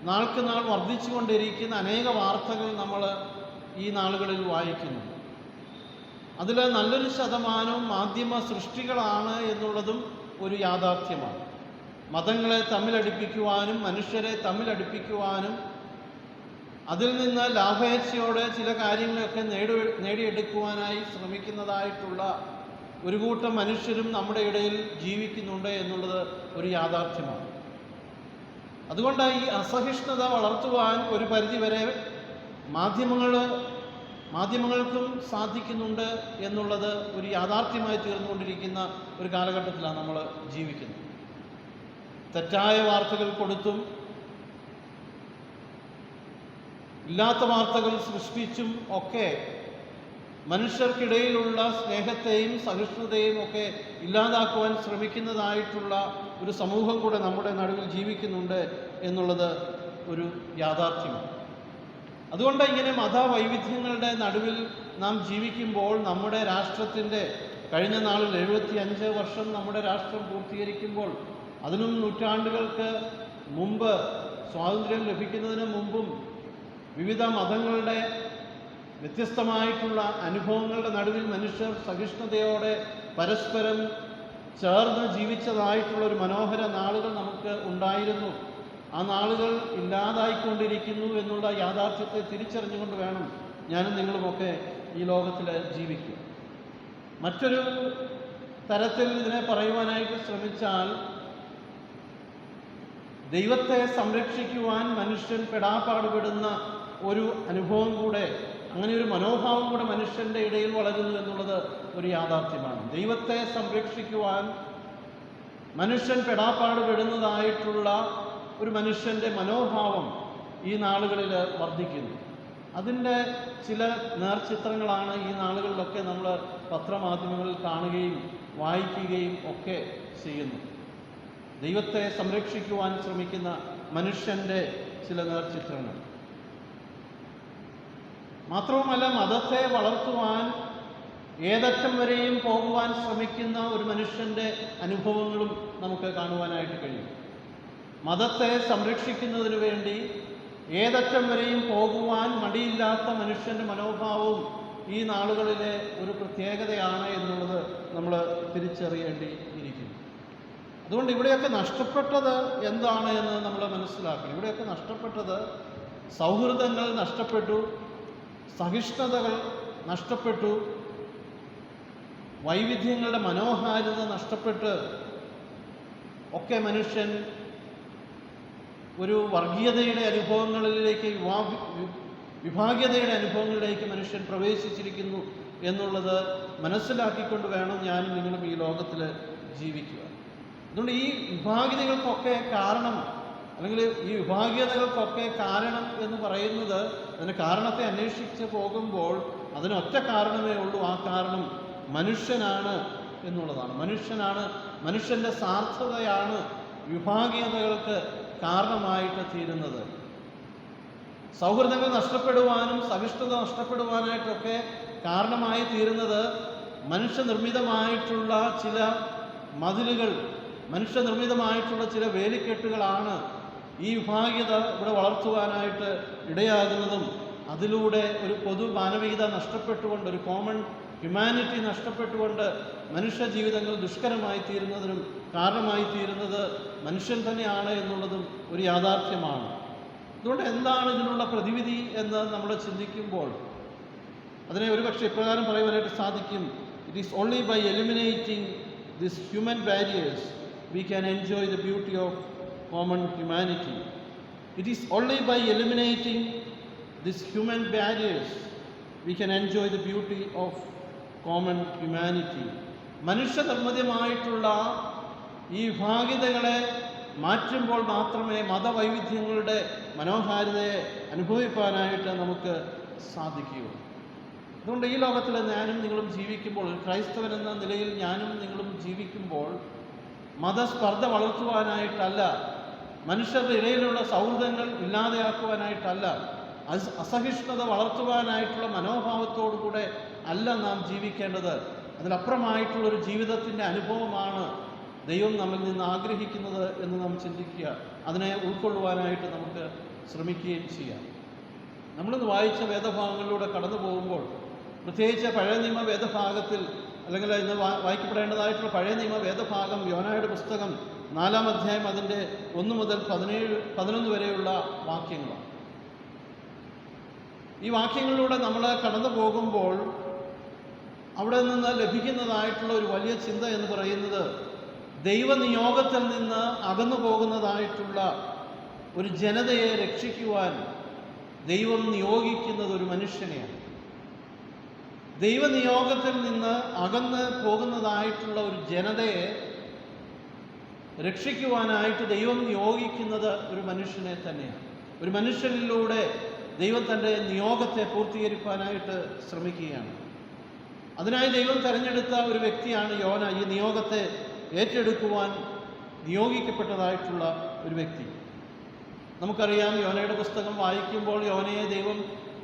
Speaker 2: നാൾക്ക് നാൾ വർദ്ധിച്ചുകൊണ്ടിരിക്കുന്ന അനേക വാർത്തകൾ നമ്മൾ ഈ നാളുകളിൽ വായിക്കുന്നു. അതിൽ നല്ലൊരു ശതമാനവും മാധ്യമ സൃഷ്ടികളാണ് എന്നുള്ളതും ഒരു യാഥാർത്ഥ്യമാണ്. മതങ്ങളെ തമ്മിലടിപ്പിക്കുവാനും മനുഷ്യരെ തമ്മിലടിപ്പിക്കുവാനും അതിൽ നിന്ന് ലാഭേച്ഛയോടെ ചില കാര്യങ്ങളൊക്കെ നേടിയെടുക്കുവാനായി ശ്രമിക്കുന്നതായിട്ടുള്ള ഒരു കൂട്ടം മനുഷ്യരും നമ്മുടെ ഇടയിൽ ജീവിക്കുന്നുണ്ട് എന്നുള്ളത് ഒരു യാഥാർത്ഥ്യമാണ്. അതുകൊണ്ട് ഈ അസഹിഷ്ണുത വളർത്തുവാൻ ഒരു പരിധിവരെ മാധ്യമങ്ങൾക്കും സാധിക്കുന്നുണ്ട് എന്നുള്ളത് ഒരു യാഥാർത്ഥ്യമായി തീർന്നുകൊണ്ടിരിക്കുന്ന ഒരു കാലഘട്ടത്തിലാണ് നമ്മൾ ജീവിക്കുന്നത്. തെറ്റായ വാർത്തകൾ കൊടുത്തും ഇല്ലാത്ത വാർത്തകൾ സൃഷ്ടിച്ചും ഒക്കെ മനുഷ്യർക്കിടയിലുള്ള സ്നേഹത്തെയും സഹിഷ്ണുതയും ഒക്കെ ഇല്ലാതാക്കുവാൻ ശ്രമിക്കുന്നതായിട്ടുള്ള ഒരു സമൂഹം കൂടെ നമ്മുടെ നടുവിൽ ജീവിക്കുന്നുണ്ട് എന്നുള്ളത് ഒരു യാഥാർത്ഥ്യമാണ്. അതുകൊണ്ട് ഇങ്ങനെ മതവൈവിധ്യങ്ങളുടെ നടുവിൽ നാം ജീവിക്കുമ്പോൾ നമ്മുടെ രാഷ്ട്രത്തിൻ്റെ കഴിഞ്ഞ നാളിൽ 75 വർഷം നമ്മുടെ രാഷ്ട്രം പൂർത്തീകരിക്കുമ്പോൾ അതിനും നൂറ്റാണ്ടുകൾക്ക് മുമ്പ് സ്വാതന്ത്ര്യം ലഭിക്കുന്നതിന് മുമ്പും വിവിധ മതങ്ങളുടെ വ്യത്യസ്തമായിട്ടുള്ള അനുഭവങ്ങളുടെ നടുവിൽ മനുഷ്യർ സഹിഷ്ണുതയോടെ പരസ്പരം ചേർന്ന് ജീവിച്ചതായിട്ടുള്ള ഒരു മനോഹര നാളുകൾ നമുക്ക് ഉണ്ടായിരുന്നു. ആ നാളുകൾ ഇല്ലാതായിക്കൊണ്ടിരിക്കുന്നു എന്നുള്ള യാഥാർത്ഥ്യത്തെ തിരിച്ചറിഞ്ഞുകൊണ്ട് വേണം ഞാനും നിങ്ങളുമൊക്കെ ഈ ലോകത്തിൽ ജീവിക്കുക. മറ്റൊരു തരത്തിൽ ഇതിനെ പറയുവാനായിട്ട് ശ്രമിച്ചാൽ, ദൈവത്തെ സംരക്ഷിക്കുവാൻ മനുഷ്യൻ പെടാപ്പാടുപെടുന്ന ഒരു അനുഭവം കൂടെ, അങ്ങനെ ഒരു മനോഭാവം കൂടെ മനുഷ്യൻ്റെ ഇടയിൽ വളരുന്നു എന്നുള്ളത് ഒരു യാഥാർത്ഥ്യമാണ്. ദൈവത്തെ സംരക്ഷിക്കുവാൻ മനുഷ്യൻ പെടാപ്പാടുപെടുന്നതായിട്ടുള്ള ഒരു മനുഷ്യൻ്റെ മനോഭാവം ഈ നാളുകളിൽ വർദ്ധിക്കുന്നു. അതിൻ്റെ ചില നേർചിത്രങ്ങളാണ് ഈ നാളുകളിലൊക്കെ നമ്മൾ പത്രമാധ്യമങ്ങളിൽ കാണുകയും വായിക്കുകയും ഒക്കെ ചെയ്യുന്നു. ദൈവത്തെ സംരക്ഷിക്കുവാൻ ശ്രമിക്കുന്ന മനുഷ്യൻ്റെ ചില നേർചിത്രങ്ങൾ. മാത്രവുമല്ല, മതത്തെ വളർത്തുവാൻ ഏതറ്റം വരെയും പോകുവാൻ ശ്രമിക്കുന്ന ഒരു മനുഷ്യൻ്റെ അനുഭവങ്ങളും നമുക്ക് കാണുവാനായിട്ട് കഴിയും. മതത്തെ സംരക്ഷിക്കുന്നതിന് വേണ്ടി ഏതറ്റം വരെയും പോകുവാൻ മടിയില്ലാത്ത മനുഷ്യൻ്റെ മനോഭാവവും ഈ നാളുകളിലെ ഒരു പ്രത്യേകതയാണ് എന്നുള്ളത് നമ്മൾ തിരിച്ചറിയേണ്ടിയിരിക്കുന്നു. അതുകൊണ്ട് ഇവിടെയൊക്കെ നഷ്ടപ്പെട്ടത് എന്താണ് എന്ന് നമ്മൾ മനസ്സിലാക്കണം. ഇവിടെയൊക്കെ നഷ്ടപ്പെട്ടത് സൗഹൃദങ്ങൾ നഷ്ടപ്പെട്ടു, സഹിഷ്ണുതകൾ നഷ്ടപ്പെട്ടു, വൈവിധ്യങ്ങളുടെ മനോഹാരിത നഷ്ടപ്പെട്ട് ഒക്കെ മനുഷ്യൻ ഒരു വർഗീയതയുടെ അനുഭവങ്ങളിലേക്ക്, വിഭാഗീയതയുടെ അനുഭവങ്ങളിലേക്ക് മനുഷ്യൻ പ്രവേശിച്ചിരിക്കുന്നു എന്നുള്ളത് മനസ്സിലാക്കിക്കൊണ്ട് വേണം ഞാനും നിങ്ങളും ഈ ലോകത്തിൽ ജീവിക്കുക. അതുകൊണ്ട് ഈ വിഭാഗീയതകൾക്കൊക്കെ കാരണം, അല്ലെങ്കിൽ ഈ വിഭാഗീയതകൾക്കൊക്കെ കാരണം എന്ന് പറയുന്നത്, അതിന് കാരണത്തെ അന്വേഷിച്ച് പോകുമ്പോൾ അതിനൊറ്റ കാരണമേ ഉള്ളൂ. ആ കാരണം മനുഷ്യനാണ് എന്നുള്ളതാണ്. മനുഷ്യൻ്റെ സ്വാർത്ഥതയാണ് വിഭാഗീയതകൾക്ക് കാരണമായിട്ട് തീരുന്നത്. സൗഹൃദങ്ങൾ നഷ്ടപ്പെടുവാനും സഹിഷ്ണുത നഷ്ടപ്പെടുവാനായിട്ടൊക്കെ കാരണമായി തീരുന്നത് മനുഷ്യനിർമ്മിതമായിട്ടുള്ള ചില മതിലുകൾ, മനുഷ്യനിർമ്മിതമായിട്ടുള്ള ചില വേലിക്കെട്ടുകളാണ് ഈ വിഭാഗീയത ഇവിടെ വളർത്തുവാനായിട്ട് ഇടയാകുന്നതും അതിലൂടെ ഒരു പൊതു മാനവികത നഷ്ടപ്പെട്ടുകൊണ്ട്, ഒരു കോമൺ ഹ്യൂമാനിറ്റി നഷ്ടപ്പെട്ടുകൊണ്ട് മനുഷ്യ ജീവിതങ്ങൾ ദുഷ്കരമായി തീരുന്നതിനും കാരണമായി തീരുന്നത് മനുഷ്യൻ തന്നെയാണ് എന്നുള്ളതും ഒരു യാഥാർത്ഥ്യമാണ്. അതുകൊണ്ട് എന്താണ് ഇതിനുള്ള പ്രതിവിധി എന്ന് നമ്മൾ ചിന്തിക്കുമ്പോൾ അതിനെ ഒരുപക്ഷെ ഇപ്രകാരം പറയുവാനായിട്ട് സാധിക്കും: it is only by eliminating this human barriers we can enjoy the beauty of common humanity. It is only by eliminating these human barriers we can enjoy the beauty of common humanity. മനുഷ്യനിർമ്മിതമായിട്ടുള്ള ഈ വിഭാഗിതകളെ മാറ്റുമ്പോൾ മാത്രമേ മതവൈവിധ്യങ്ങളുടെ മനോഹാരിതയെ അനുഭവിക്കാനായിട്ട് നമുക്ക് സാധിക്കുകയുള്ളൂ. അതുകൊണ്ട് ഈ ലോകത്തിൽ ഞാനും നിങ്ങളും ജീവിക്കുമ്പോൾ, ക്രൈസ്തവരെന്ന നിലയിൽ ഞാനും നിങ്ങളും ജീവിക്കുമ്പോൾ മതസ്പർദ്ധ വളർത്തുവാനായിട്ടല്ല, മനുഷ്യരുടെ ഇടയിലുള്ള സൗഹൃദങ്ങൾ ഇല്ലാതെയാക്കുവാനായിട്ടല്ല, അസഹിഷ്ണുത വളർത്തുവാനായിട്ടുള്ള മനോഭാവത്തോടു കൂടെ അല്ല നാം ജീവിക്കേണ്ടത്. അതിലപ്പുറമായിട്ടുള്ളൊരു ജീവിതത്തിൻ്റെ അനുഭവമാണ് ദൈവം നമ്മിൽ നിന്ന് ആഗ്രഹിക്കുന്നത് എന്ന് നാം ചിന്തിക്കുക. അതിനെ ഉൾക്കൊള്ളുവാനായിട്ട് നമുക്ക് ശ്രമിക്കുകയും ചെയ്യാം. നമ്മളിന്ന് വായിച്ച വേദഭാഗങ്ങളിലൂടെ കടന്നു പോകുമ്പോൾ, പ്രത്യേകിച്ച് പഴയ നിയമ വേദഭാഗത്തിൽ, അല്ലെങ്കിൽ ഇന്ന് വായിക്കപ്പെടേണ്ടതായിട്ടുള്ള പഴയ നിയമ വേദഭാഗം യോനായുടെ പുസ്തകം 4-ാം അധ്യായം അതിൻ്റെ 1 മുതൽ 11 വരെയുള്ള വാക്യങ്ങളാണ്. ഈ വാക്യങ്ങളിലൂടെ നമ്മൾ കടന്നു പോകുമ്പോൾ അവിടെ നിന്ന് ലഭിക്കുന്നതായിട്ടുള്ള ഒരു വലിയ ചിന്ത എന്ന് പറയുന്നത്, ദൈവനിയോഗത്തിൽ നിന്ന് അകന്നു പോകുന്നതായിട്ടുള്ള ഒരു ജനതയെ രക്ഷിക്കുവാൻ ദൈവം നിയോഗിക്കുന്നത് ഒരു മനുഷ്യനെയാണ്. ദൈവനിയോഗത്തിൽ നിന്ന് അകന്ന് പോകുന്നതായിട്ടുള്ള ഒരു ജനതയെ രക്ഷിക്കുവാനായിട്ട് ദൈവം നിയോഗിക്കുന്നത് ഒരു മനുഷ്യനെ തന്നെയാണ്. ഒരു മനുഷ്യനിലൂടെ ദൈവം തൻ്റെ നിയോഗത്തെ പൂർത്തീകരിക്കാനായിട്ട് ശ്രമിക്കുകയാണ്. അതിനായി ദൈവം തിരഞ്ഞെടുത്ത ഒരു വ്യക്തിയാണ് യോന. ഈ നിയോഗത്തെ ഏറ്റെടുക്കുവാൻ നിയോഗിക്കപ്പെട്ടതായിട്ടുള്ള ഒരു വ്യക്തി. നമുക്കറിയാം, യോനയുടെ പുസ്തകം വായിക്കുമ്പോൾ യോനയെ ദൈവം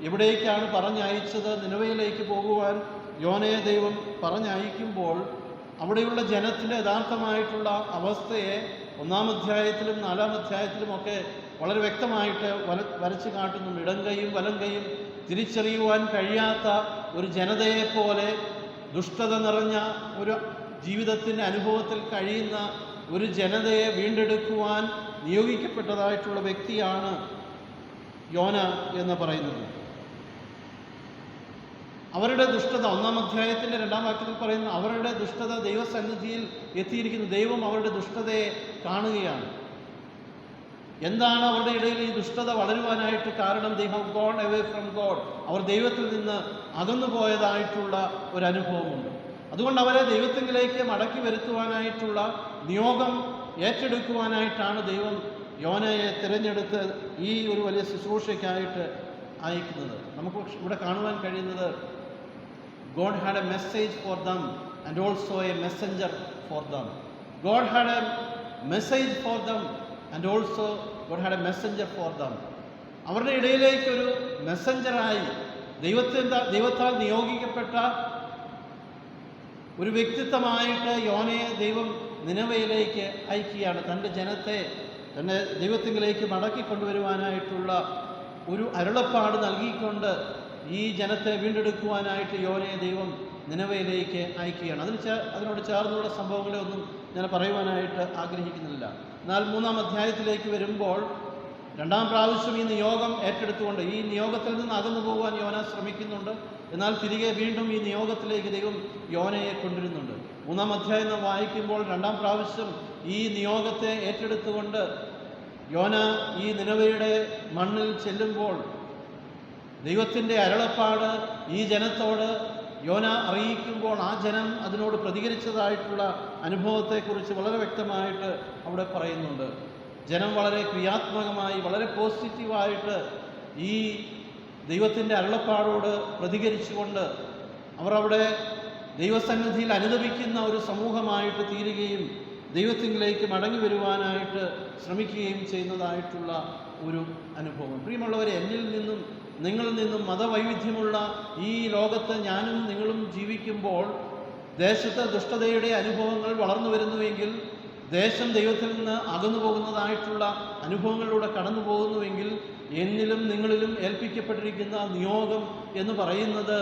Speaker 2: എവിടേക്കാണ് പറഞ്ഞയച്ചത്? നിനവയിലേക്ക് പോകുവാൻ യോനയെ ദൈവം പറഞ്ഞയക്കുമ്പോൾ അവിടെയുള്ള ജനത്തിൻ്റെ യഥാർത്ഥമായിട്ടുള്ള അവസ്ഥയെ 1-ാം അധ്യായത്തിലും 4-ാം അധ്യായത്തിലുമൊക്കെ വളരെ വ്യക്തമായിട്ട് വരച്ചു കാട്ടുന്നുണ്ട്. ഇടം കൈയും വലം കൈയും തിരിച്ചറിയുവാൻ കഴിയാത്ത ഒരു ജനതയെപ്പോലെ ദുഷ്ടത നിറഞ്ഞ ഒരു ജീവിതത്തിൻ്റെ അനുഭവത്തിൽ കഴിയുന്ന ഒരു ജനതയെ വീണ്ടെടുക്കുവാൻ നിയോഗിക്കപ്പെട്ടതായിട്ടുള്ള വ്യക്തിയാണ് യോന എന്ന് പറയുന്നത്. അവരുടെ ദുഷ്ടത 1-ാം അധ്യായത്തിൻ്റെ 2-ാം വാക്യത്തിൽ പറയുന്ന അവരുടെ ദുഷ്ടത ദൈവസന്നിധിയിൽ എത്തിയിരിക്കുന്നു. ദൈവം അവരുടെ ദുഷ്ടതയെ കാണുകയാണ്. എന്താണ് അവരുടെ ഇടയിൽ ഈ ദുഷ്ടത വളരുവാനായിട്ട് കാരണം? They have gone away from God. അവർ ദൈവത്തിൽ നിന്ന് അകന്നു പോയതായിട്ടുള്ള ഒരു അനുഭവമുണ്ട്. അതുകൊണ്ട് അവരെ ദൈവത്തിലേക്ക് മടക്കി വരുത്തുവാനായിട്ടുള്ള നിയോഗം ഏറ്റെടുക്കുവാനായിട്ടാണ് ദൈവം യോനയെ തിരഞ്ഞെടുത്ത് ഈ ഒരു വലിയ ശുശ്രൂഷയ്ക്കായിട്ട് അയക്കുന്നത്. നമുക്ക് ഇവിടെ കാണുവാൻ കഴിയുന്നത്, God had a message for them and also a messenger for them. God had a message for them and also God had a messenger for them. അവരുടെ ഇടയിലേക്കൊരു മെസ്സഞ്ചറായി ദൈവത്താൽ നിയോഗിക്കപ്പെട്ട ഒരു വ്യക്തിത്വമായിട്ട് യോനയെ ദൈവം നിനവയിലേക്ക് അയക്കുകയാണ്. തൻ്റെ ജനത്തെ തൻ്റെ ദൈവത്തിലേക്ക് മടക്കിക്കൊണ്ടുവരുവാനായിട്ടുള്ള ഒരു അരുളപ്പാട് നൽകിക്കൊണ്ട് ഈ ജനത്തെ വീണ്ടെടുക്കുവാനായിട്ട് യോനയെ ദൈവം നിനവയിലേക്ക് അയക്കുകയാണ്. അതിനോട് ചേർന്നുള്ള സംഭവങ്ങളെ ഒന്നും ഞാൻ പറയുവാനായിട്ട് ആഗ്രഹിക്കുന്നില്ല. എന്നാൽ 3-ാം അധ്യായത്തിലേക്ക് വരുമ്പോൾ 2-ാം പ്രാവശ്യം ഈ നിയോഗം ഏറ്റെടുത്തുകൊണ്ട് ഈ നിയോഗത്തിൽ നിന്ന് അകന്നു പോകുവാൻ യോന ശ്രമിക്കുന്നുണ്ട്. എന്നാൽ തിരികെ വീണ്ടും ഈ നിയോഗത്തിലേക്ക് ദൈവം യോനയെ കൊണ്ടുവരുന്നുണ്ട്. 3-ാം അധ്യായം നാം വായിക്കുമ്പോൾ 2-ാം പ്രാവശ്യം ഈ നിയോഗത്തെ ഏറ്റെടുത്തുകൊണ്ട് യോന ഈ നിനവയുടെ മണ്ണിൽ ചെല്ലുമ്പോൾ ദൈവത്തിൻ്റെ അരുളപ്പാട് ഈ ജനത്തോട് യോന അറിയിക്കുമ്പോൾ ആ ജനം അതിനോട് പ്രതികരിച്ചതായിട്ടുള്ള അനുഭവത്തെക്കുറിച്ച് വളരെ വ്യക്തമായിട്ട് അവിടെ പറയുന്നുണ്ട്. ജനം വളരെ ക്രിയാത്മകമായി, വളരെ പോസിറ്റീവായിട്ട് ഈ ദൈവത്തിൻ്റെ അരുളപ്പാടോട് പ്രതികരിച്ചുകൊണ്ട് അവർ അവിടെ ദൈവസന്നിധിയിൽ അനുദപിക്കുന്ന ഒരു സമൂഹമായിട്ട് തീരുകയും ദൈവത്തിലേക്ക് മടങ്ങി വരുവാനായിട്ട് ശ്രമിക്കുകയും ചെയ്യുന്നതായിട്ടുള്ള ഒരു അനുഭവം. പ്രിയമുള്ളവരെ, എന്നിൽ നിന്നും നിങ്ങളിൽ നിന്നും മതവൈവിധ്യമുള്ള ഈ ലോകത്ത് ഞാനും നിങ്ങളും ജീവിക്കുമ്പോൾ ദേശത്ത് ദുഷ്ടതയുടെ അനുഭവങ്ങൾ വളർന്നു വരുന്നുവെങ്കിൽ, ദേശം ദൈവത്തിൽ നിന്ന് അകന്നു പോകുന്നതായിട്ടുള്ള അനുഭവങ്ങളിലൂടെ കടന്നു പോകുന്നുവെങ്കിൽ, എന്നിലും നിങ്ങളിലും ഏൽപ്പിക്കപ്പെട്ടിരിക്കുന്ന നിയോഗം എന്ന് പറയുന്നത്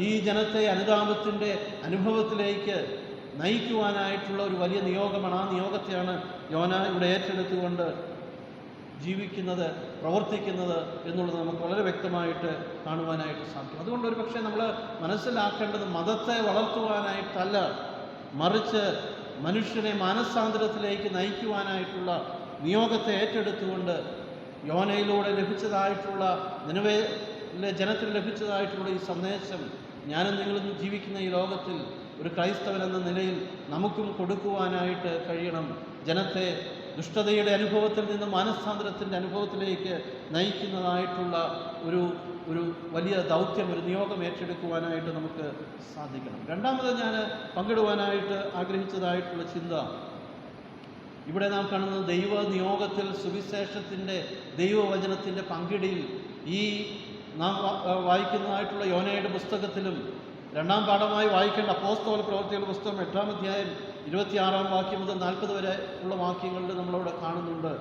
Speaker 2: ഈ ജനത്തെ അനുതാപത്തിൻ്റെ അനുഭവത്തിലേക്ക് നയിക്കുവാനായിട്ടുള്ള ഒരു വലിയ നിയോഗമാണ്. ആ നിയോഗത്തെയാണ് യോന ഇവിടെ ഏറ്റെടുത്തുകൊണ്ട് ജീവിക്കുന്നത്, പ്രവർത്തിക്കുന്നത് എന്നുള്ളത് നമുക്ക് വളരെ വ്യക്തമായിട്ട് കാണുവാനായിട്ട് സാധിക്കും. അതുകൊണ്ട് ഒരു പക്ഷേ നമ്മൾ മനസ്സിലാക്കേണ്ടത് മതത്തെ വളർത്തുവാനായിട്ടല്ല, മറിച്ച് മനുഷ്യനെ മാനസാന്തരത്തിലേക്ക് നയിക്കുവാനായിട്ടുള്ള നിയോഗത്തെ ഏറ്റെടുത്തുകൊണ്ട് യോനയിലൂടെ ലഭിച്ചതായിട്ടുള്ള നിനവേയിലെ ജനത്തിന് ലഭിച്ചതായിട്ടുള്ള ഈ സന്ദേശം ഞാനും നിങ്ങളും ജീവിക്കുന്ന ഈ ലോകത്തിൽ ഒരു ക്രൈസ്തവൻ എന്ന നിലയിൽ നമുക്കും കൊടുക്കുവാനായിട്ട് കഴിയണം. ജനത്തെ ദുഷ്ടതയുടെ അനുഭവത്തിൽ നിന്ന് മാനസാന്തരത്തിൻ്റെ അനുഭവത്തിലേക്ക് നയിക്കുന്നതായിട്ടുള്ള ഒരു വലിയ ദൗത്യം, ഒരു നിയോഗം ഏറ്റെടുക്കുവാനായിട്ട് നമുക്ക് സാധിക്കണം. രണ്ടാമത് ഞാൻ പങ്കിടുവാനായിട്ട് ആഗ്രഹിച്ചതായിട്ടുള്ള ചിന്ത, ഇവിടെ നാം കാണുന്നത് ദൈവ നിയോഗത്തിൽ സുവിശേഷത്തിൻ്റെ ദൈവവചനത്തിൻ്റെ പങ്കിടിയിൽ ഈ നാം വായിക്കുന്നതായിട്ടുള്ള യോനയുടെ പുസ്തകത്തിലും രണ്ടാം പാഠമായി വായിക്കേണ്ട അപ്പോസ്തല പ്രവൃത്തികളുടെ പുസ്തകം 8-ാം അധ്യായം 26-ാം വാക്യം മുതൽ 40 വരെ ഉള്ള വാക്യങ്ങളിൽ നമ്മളവിടെ കാണുന്നുണ്ട്.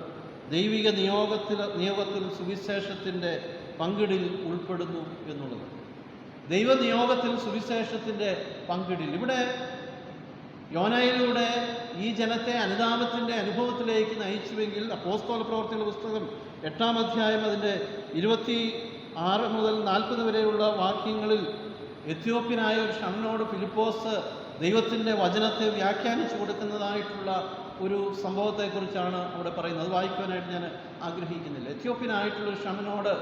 Speaker 2: ദൈവിക നിയോഗത്തിൽ സുവിശേഷത്തിൻ്റെ പങ്കിടിൽ ഉൾപ്പെടുന്നു എന്നുള്ളത്. ദൈവ നിയോഗത്തിൽ സുവിശേഷത്തിൻ്റെ പങ്കിടിൽ, ഇവിടെ യോനയിലൂടെ ഈ ജനത്തെ അനുതാപത്തിൻ്റെ അനുഭവത്തിലേക്ക് നയിച്ചുവെങ്കിൽ അപ്പോസ്തല പ്രവൃത്തികളുടെ പുസ്തകം 8-ാം അധ്യായം അതിൻ്റെ 26 മുതൽ 40 വരെയുള്ള വാക്യങ്ങളിൽ എത്യോപ്യനായ ഒരു ഷണ്ണനോട് ഫിലിപ്പോസ് ദൈവത്തിൻ്റെ വചനത്തെ വ്യാഖ്യാനിച്ചു കൊടുക്കുന്നതായിട്ടുള്ള ഒരു സംഭവത്തെക്കുറിച്ചാണ് അവിടെ പറയുന്നത്. അത് വായിക്കുവാനായിട്ട് ഞാൻ ആഗ്രഹിക്കുന്നില്ല. എത്യോപ്യനായിട്ടുള്ളൊരു ഷണ്ണനോട്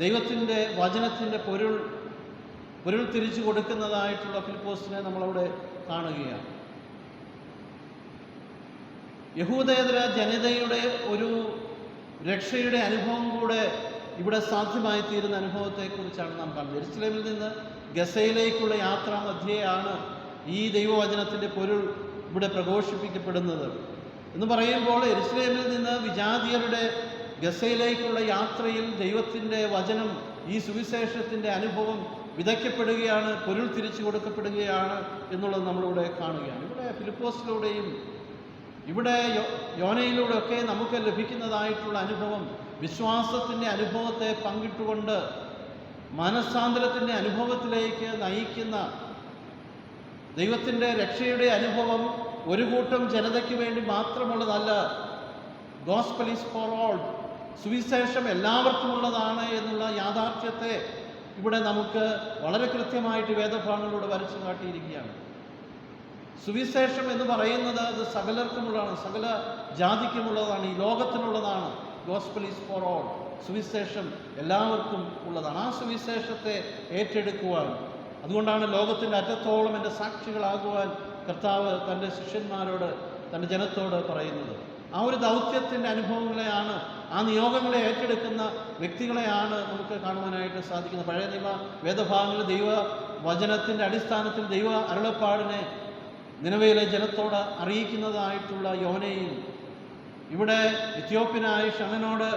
Speaker 2: ദൈവത്തിൻ്റെ വചനത്തിൻ്റെ പൊരുൾ തിരിച്ചു കൊടുക്കുന്നതായിട്ടുള്ള ഫിലിപ്പോസിനെ നമ്മളവിടെ കാണുകയാണ്. യഹൂദേതര ജനതയുടെ ഒരു രക്ഷയുടെ അനുഭവം കൂടെ ഇവിടെ സാധ്യമായി തീരുന്ന അനുഭവത്തെക്കുറിച്ചാണ് നാം കാണുന്നത്. യെരുശലേമിൽ നിന്ന് ഗസയിലേക്കുള്ള യാത്രാ മധ്യേയാണ് ഈ ദൈവവചനത്തിൻ്റെ പൊരുൾ ഇവിടെ പ്രഘോഷിപ്പിക്കപ്പെടുന്നത് എന്ന് പറയുമ്പോൾ, യെരുശലേമിൽ നിന്ന് വിജാതിയരുടെ ഗസയിലേക്കുള്ള യാത്രയിൽ ദൈവത്തിൻ്റെ വചനം, ഈ സുവിശേഷത്തിൻ്റെ അനുഭവം വിതയ്ക്കപ്പെടുകയാണ്, പൊരുൾ തിരിച്ചു കൊടുക്കപ്പെടുകയാണ് എന്നുള്ളത് നമ്മളിവിടെ കാണുകയാണ്. ഇവിടെ ഫിലിപ്പോസിലൂടെയും ഇവിടെ യോനയിലൂടെയൊക്കെ നമുക്ക് ലഭിക്കുന്നതായിട്ടുള്ള അനുഭവം വിശ്വാസത്തിൻ്റെ അനുഭവത്തെ പങ്കിട്ടുകൊണ്ട് മനസ്സാന്തരത്തിൻ്റെ അനുഭവത്തിലേക്ക് നയിക്കുന്ന ദൈവത്തിൻ്റെ രക്ഷയുടെ അനുഭവം ഒരു കൂട്ടം ജനതയ്ക്ക് വേണ്ടി മാത്രമുള്ളതല്ല. ഗോസ്പൽ ഈസ് ഫോർ ഓൾ, സുവിശേഷം എല്ലാവർക്കുമുള്ളതാണ് എന്നുള്ള യാഥാർത്ഥ്യത്തെ ഇവിടെ നമുക്ക് വളരെ കൃത്യമായിട്ട് വേദഭാഗങ്ങളിലൂടെ വരച്ചു കാട്ടിയിരിക്കുകയാണ്. സുവിശേഷം എന്ന് പറയുന്നത് അത് സകലർക്കുമുള്ളതാണ്, സകല ജാതിക്കുമുള്ളതാണ്, ഈ ലോകത്തിനുള്ളതാണ്. ഗോസ്പൽ ഈസ് ഫോർ ഓൾ, സുവിശേഷം എല്ലാവർക്കും ഉള്ളതാണ്. ആ സുവിശേഷത്തെ ഏറ്റെടുക്കുവാൻ, അതുകൊണ്ടാണ് ലോകത്തിൻ്റെ അറ്റത്തോളം എൻ്റെ സാക്ഷികളാകുവാൻ കർത്താവ് തൻ്റെ ശിഷ്യന്മാരോട്, തൻ്റെ ജനത്തോട് പറയുന്നത്. ആ ഒരു ദൗത്യത്തിൻ്റെ അനുഭവങ്ങളെയാണ്, ആ നിയോഗങ്ങളെ ഏറ്റെടുക്കുന്ന വ്യക്തികളെയാണ് നമുക്ക് കാണുവാനായിട്ട് സാധിക്കുന്നത്. പഴയ നിയമ വേദഭാഗങ്ങളിൽ ദൈവ വചനത്തിൻ്റെ അടിസ്ഥാനത്തിൽ ദൈവ അരുളപ്പാടിനെ നിനവേയിലെ ജനത്തോട് അറിയിക്കുന്നതായിട്ടുള്ള യോനയും, ഇവിടെ എത്യോപ്യനായ ഷണ്ണനോട്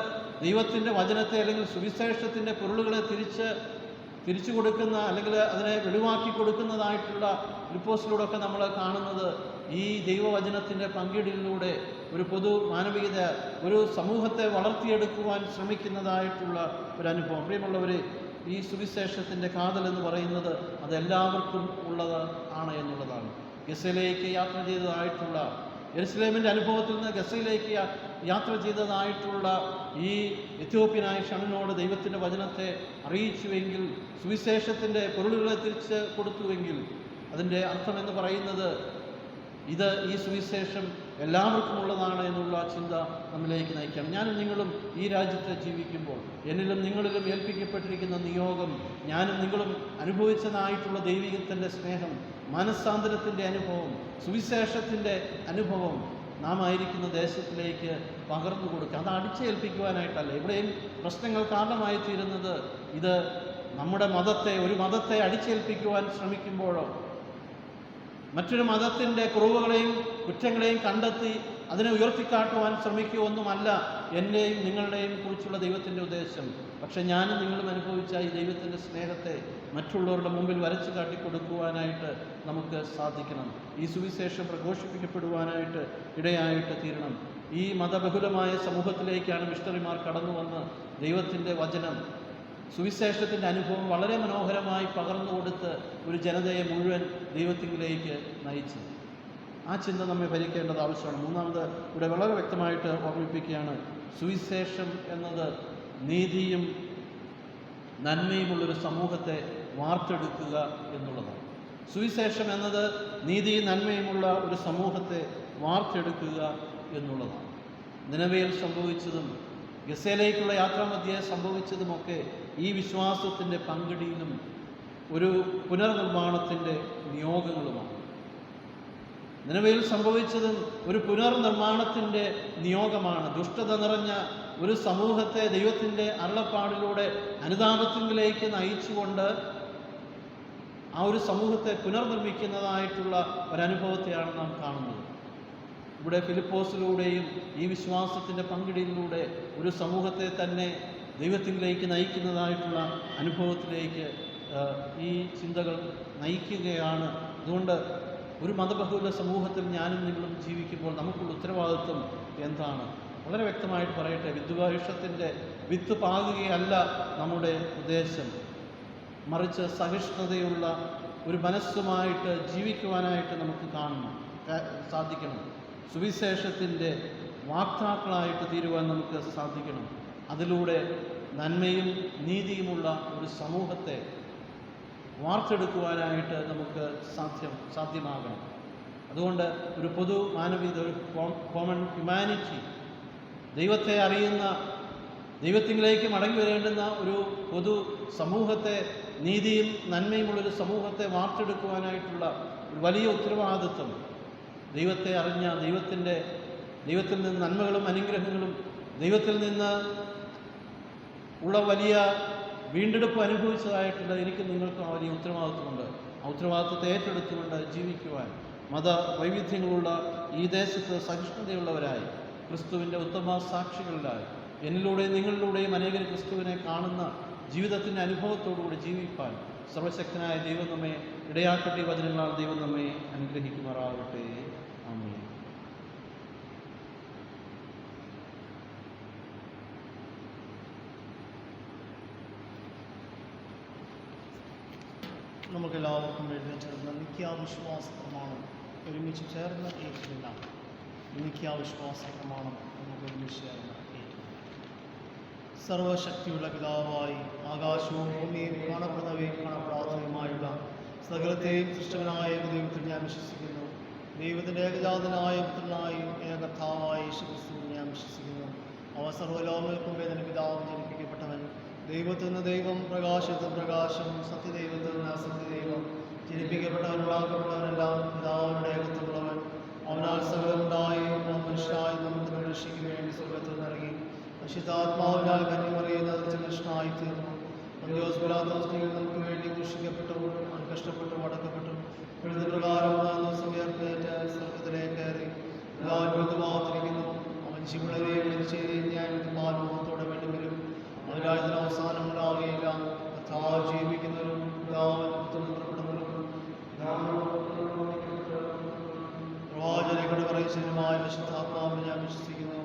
Speaker 2: ദൈവത്തിൻ്റെ വചനത്തെ അല്ലെങ്കിൽ സുവിശേഷത്തിൻ്റെ പൊരുളുകളെ തിരിച്ചു കൊടുക്കുന്ന, അല്ലെങ്കിൽ അതിനെ വെളിവാക്കി കൊടുക്കുന്നതായിട്ടുള്ള ഫിലിപ്പോസിലൂടെ ഒക്കെ നമ്മൾ കാണുന്നത് ഈ ദൈവവചനത്തിൻ്റെ പങ്കിടലിലൂടെ ഒരു പൊതു മാനവികത, ഒരു സമൂഹത്തെ വളർത്തിയെടുക്കുവാൻ ശ്രമിക്കുന്നതായിട്ടുള്ള ഒരു അനുഭവം. പ്രിയമുള്ളവർ, ഈ സുവിശേഷത്തിൻ്റെ കാതൽ എന്ന് പറയുന്നത് അത് എല്ലാവർക്കും ഉള്ളത് ആണ് എന്നുള്ളതാണ്. ഗസയിലേക്ക് യാത്ര ചെയ്തതായിട്ടുള്ള, യെരുശലേമിൻ്റെ അനുഭവത്തിൽ നിന്ന് ഗസയിലേക്ക് യാത്ര ചെയ്തതായിട്ടുള്ള ഈ എത്യോപ്യനായ ഷണ്ണനോട് ദൈവത്തിൻ്റെ വചനത്തെ അറിയിച്ചുവെങ്കിൽ, സുവിശേഷത്തിൻ്റെ പൊരുളുകളെ തിരിച്ച് കൊടുത്തുവെങ്കിൽ, അതിൻ്റെ അർത്ഥം എന്ന് പറയുന്നത് ഈ സുവിശേഷം എല്ലാവർക്കും ഉള്ളതാണ് എന്നുള്ള ചിന്ത നമ്മിലേക്ക് നയിക്കുകയാണ്. ഞാനും നിങ്ങളും ഈ രാജ്യത്ത് ജീവിക്കുമ്പോൾ എന്നിലും നിങ്ങളിലും ഏൽപ്പിക്കപ്പെട്ടിരിക്കുന്ന നിയോഗം, ഞാനും നിങ്ങളും അനുഭവിച്ചതായിട്ടുള്ള ദൈവികത്തിൻ്റെ സ്നേഹം, മനസ്സാന്തരത്തിൻ്റെ അനുഭവം, സുവിശേഷത്തിൻ്റെ അനുഭവം നാം ആയിരിക്കുന്ന ദേശത്തിലേക്ക് പകർന്നു കൊടുക്കുക. അത് അടിച്ചേൽപ്പിക്കുവാനായിട്ടല്ല. ഇവിടെയും പ്രശ്നങ്ങൾ കാരണമായി തീരുന്നത് ഇത് നമ്മുടെ ഒരു മതത്തെ അടിച്ചേൽപ്പിക്കുവാൻ ശ്രമിക്കുമ്പോഴോ, മറ്റൊരു മതത്തിൻ്റെ കുറവുകളെയും കുറ്റങ്ങളെയും കണ്ടെത്തി അതിനെ ഉയർത്തിക്കാട്ടുവാൻ ശ്രമിക്കുകയൊന്നുമല്ല എൻ്റെയും നിങ്ങളുടെയും കുറിച്ചുള്ള ദൈവത്തിൻ്റെ ഉദ്ദേശം. പക്ഷെ ഞാനും നിങ്ങളും അനുഭവിച്ച ഈ ദൈവത്തിൻ്റെ സ്നേഹത്തെ മറ്റുള്ളവരുടെ മുമ്പിൽ വരച്ചു കാട്ടിക്കൊടുക്കുവാനായിട്ട് നമുക്ക് സാധിക്കണം. ഈ സുവിശേഷം പ്രഘോഷിപ്പിക്കപ്പെടുവാനായിട്ട് ഇടയായിട്ട് തീരണം. ഈ മതബഹുലമായ സമൂഹത്തിലേക്കാണ് മിഷണറിമാർ കടന്നു വന്ന് ദൈവത്തിൻ്റെ വചനം, സുവിശേഷത്തിൻ്റെ അനുഭവം വളരെ മനോഹരമായി പകർന്നു കൊടുത്ത് ഒരു ജനതയെ മുഴുവൻ ദൈവത്തിലേക്ക് നയിച്ചു. ആ ചിന്ത നമ്മെ ഭരിക്കേണ്ടത് ആവശ്യമാണ്. മൂന്നാമത് ഇവിടെ വളരെ വ്യക്തമായിട്ട് ഓർമ്മിപ്പിക്കുകയാണ്, സുവിശേഷം എന്നത് നീതിയും നന്മയുമുള്ളൊരു സമൂഹത്തെ വാർത്തെടുക്കുക എന്നുള്ളതാണ്. സുവിശേഷം എന്നത് നീതിയും നന്മയുമുള്ള ഒരു സമൂഹത്തെ വാർത്തെടുക്കുക എന്നുള്ളതാണ്. നിനവേൽ സംഭവിച്ചതും ഗസയിലേക്കുള്ള യാത്രാമധ്യേ സംഭവിച്ചതുമൊക്കെ ഈ വിശ്വാസത്തിൻ്റെ പങ്കിടിയിലും ഒരു പുനർനിർമ്മാണത്തിൻ്റെ നിയോഗങ്ങളുമാണ്. നിനവയിൽ സംഭവിച്ചതും ഒരു പുനർനിർമ്മാണത്തിൻ്റെ നിയോഗമാണ്. ദുഷ്ടത നിറഞ്ഞ ഒരു സമൂഹത്തെ ദൈവത്തിൻ്റെ അരുളപ്പാടിലൂടെ അനുതാപത്തിലേക്ക് നയിച്ചുകൊണ്ട് ആ ഒരു സമൂഹത്തെ പുനർനിർമ്മിക്കുന്നതായിട്ടുള്ള ഒരനുഭവത്തെയാണ് നാം കാണുന്നത്. ഇവിടെ ഫിലിപ്പോസിലൂടെയും ഈ വിശ്വാസത്തിൻ്റെ പങ്കിടിയിലൂടെ ഒരു സമൂഹത്തെ തന്നെ ദൈവത്തിലേക്ക് നയിക്കുന്നതായിട്ടുള്ള അനുഭവത്തിലേക്ക് ഈ ചിന്തകൾ നയിക്കുകയാണ്. അതുകൊണ്ട് ഒരു മതബഹുല സമൂഹത്തിൽ ഞാനും നിങ്ങളും ജീവിക്കുമ്പോൾ നമുക്കുള്ള ഉത്തരവാദിത്വം എന്താണ്? വളരെ വ്യക്തമായിട്ട് പറയട്ടെ, വിദ്വേഷത്തിൻ്റെ വിത്ത് പാകുകയല്ല നമ്മുടെ ഉദ്ദേശം, മറിച്ച് സഹിഷ്ണുതയുള്ള ഒരു മനസ്സുമായിട്ട് ജീവിക്കുവാനായിട്ട് നമുക്ക് സാധിക്കണം. സുവിശേഷത്തിൻ്റെ വാക്താക്കളായിട്ട് തീരുവാൻ നമുക്ക് സാധിക്കണം. അതിലൂടെ നന്മയും നീതിയുമുള്ള ഒരു സമൂഹത്തെ വാർത്തെടുക്കുവാനായിട്ട് നമുക്ക് സാധ്യമാകണം. അതുകൊണ്ട് ഒരു പൊതു മാനവികത, ഒരു കോമൺ ഹ്യൂമാനിറ്റി, ദൈവത്തെ അറിയുന്ന, ദൈവത്തിലേക്ക് മടങ്ങി വരേണ്ടുന്ന ഒരു പൊതു സമൂഹത്തെ, നീതിയും നന്മയുമുള്ളൊരു സമൂഹത്തെ വാർത്തെടുക്കുവാനായിട്ടുള്ള ഒരു വലിയ ഉത്തരവാദിത്വം ദൈവത്തെ അറിഞ്ഞ, ദൈവത്തിൽ നിന്ന് നന്മകളും അനുഗ്രഹങ്ങളും, ദൈവത്തിൽ നിന്ന് ഉള്ള വലിയ വീണ്ടെടുപ്പ് അനുഭവിച്ചതായിട്ടുള്ള എനിക്ക് നിങ്ങൾക്കും ആ വലിയ ഉത്തരവാദിത്വമുണ്ട്. ആ ഉത്തരവാദിത്വത്തെ ഏറ്റെടുത്തുകൊണ്ട് ജീവിക്കുവാൻ മത വൈവിധ്യങ്ങളുള്ള ഈ ദേശത്ത് സഹിഷ്ണുതയുള്ളവരായി, ക്രിസ്തുവിൻ്റെ ഉത്തമ സാക്ഷികളിലായി, എന്നിലൂടെയും നിങ്ങളിലൂടെയും അനേകം ക്രിസ്തുവിനെ കാണുന്ന ജീവിതത്തിൻ്റെ അനുഭവത്തോടുകൂടി ജീവിപ്പാൻ സർവശക്തനായ ദൈവം നമ്മെ ഇടയാക്കട്ടെ. വചനങ്ങളാൽ ദൈവം നമ്മെ അനുഗ്രഹിക്കുമാറാകട്ടെ. ആമേൻ.
Speaker 1: നമുക്കെല്ലാവർക്കും എഴുന്നേറ്റിരുന്ന നിത്യാവിശ്വാസ പ്രമാണം ഒരുമിച്ച് ചേർന്ന് ഏറ്റില്ല. നിത്യാവിശ്വാസ പ്രമാണം നമുക്ക് ഒരുമിച്ച് ചേർന്ന് ഏറ്റില്ല. സർവശക്തിയുള്ള പിതാവായി ആകാശവും ഭൂമിയും കാണപ്പെടുന്നവയും കാണപ്പെടാത്തവയുമായുള്ള സകലത്തെയും സൃഷ്ടവനായ ദൈവത്തിൽ ഞാൻ വിശ്വസിക്കുന്നു. ദൈവത്തിൻ്റെ ഏകജാതനായ പുത്രനായും ഏകകർത്താവായ യേശുക്രിസ്തുവിൽ ഞാൻ വിശ്വസിക്കുന്നു. അവ സർവ്വലോകങ്ങൾക്കും വേദന പിതാവും ജനിപ്പിക്കപ്പെട്ടവൻ, ദൈവത്തിൽ നിന്ന് ദൈവം, പ്രകാശത്തിൽ പ്രകാശം, സത്യദൈവത്തിൽ നിന്ന് സത്യദൈവം, ജനിപ്പിക്കപ്പെട്ടവനുണ്ടാക്കപ്പെട്ടവനെല്ലാം പിതാവിൻ്റെ ഏകത്വമുള്ളവൻ. അവനാൽ സകലമുണ്ടായി മനുഷ്യനായി നമുക്ക് രക്ഷിക്ക് വേണ്ടി സ്വർഗത്തിൽ നൽകി. പരിശുദ്ധാത്മാവിനാൽ കന്യമറിയുന്നത് മനുഷ്യനായി തീർന്നു. പന്തിയോസ് പിലാത്തോസിൽ നമുക്ക് വേണ്ടി ക്രൂശിക്കപ്പെട്ടു, അവൻ കഷ്ടപ്പെട്ടു, അടക്കപ്പെട്ടു, എഴുതുപ്രകാരം ഉയർത്തേറ്റ് സ്വർഗത്തിലേക്ക് കയറി ബന്ധുഭാവത്തിരിക്കുന്നു. അവൻ ജീവനെയും മരിച്ചേരെയും ന്യായവിധിമാനത്തോടെ വേണ്ടി വരും. അവരായതിന് അവസാനം ഉണ്ടാവുകയില്ല. കർത്താവ് ജീവിക്കുന്നവരും പുറപ്പെടുന്നവരും പ്രവാചകരുടെ പറയിച്ചതുമായ വിശുദ്ധാത്മാവിനെ ഞാൻ വിശ്വസിക്കുന്നു.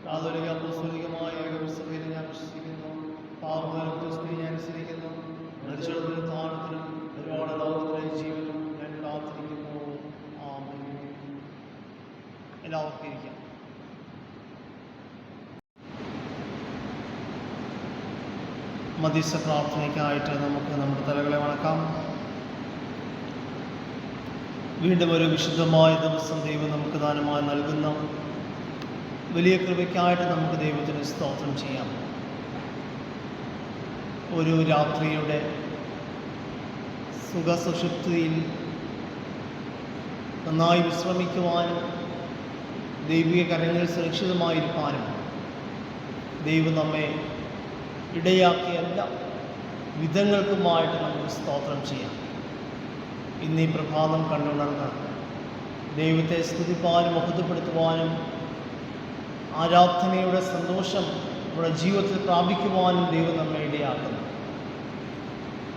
Speaker 1: കാതോലിക അപ്പോസ്തലികമായ ഏകസഭയിൽ ഞാൻ വിശ്വസിക്കുന്നു. പാപമോചനത്തിന് ഞാൻ അനുസരിക്കുന്നു. മരിച്ചവരുടെ സ്ഥാനത്തിനും ഒരുപാട് ലോകത്തിലെ ജീവനും ഞാൻ കാത്തിരിക്കുന്നു. ആമേൻ. എല്ലാവർക്കും ഇരിക്കാം. മധ്യസ്ഥ പ്രാർത്ഥനയ്ക്കായിട്ട് നമുക്ക് നമ്മുടെ തലകളെ വണക്കാം. വീണ്ടും ഒരു വിശുദ്ധമായ ദിവസം ദൈവം നമുക്ക് ദാനമായി നൽകുന്ന വലിയ കൃപയ്ക്കായിട്ട് നമുക്ക് ദൈവത്തിന് സ്തോത്രം ചെയ്യാം. ഒരു രാത്രിയുടെ സുഖസുഷുപ്തിയിൽ നന്നായി വിശ്രമിക്കുവാനും ദൈവിക കരങ്ങളിൽ സുരക്ഷിതമായിരിക്കാനും ദൈവം നമ്മെ ഇടയാക്കിയ എല്ലാ വിധങ്ങൾക്കുമായിട്ട് നമുക്ക് സ്തോത്രം ചെയ്യാം. ഇന്നീ പ്രഭാതം കണ്ടുണർന്ന് ദൈവത്തെ സ്തുതിപ്പാനും മഹത്വപ്പെടുത്തുവാനും ആരാധനയുടെ സന്തോഷം നമ്മുടെ ജീവിതത്തിൽ പ്രാപിക്കുവാനും ദൈവം നമ്മെ ഇടയാക്കുന്നു.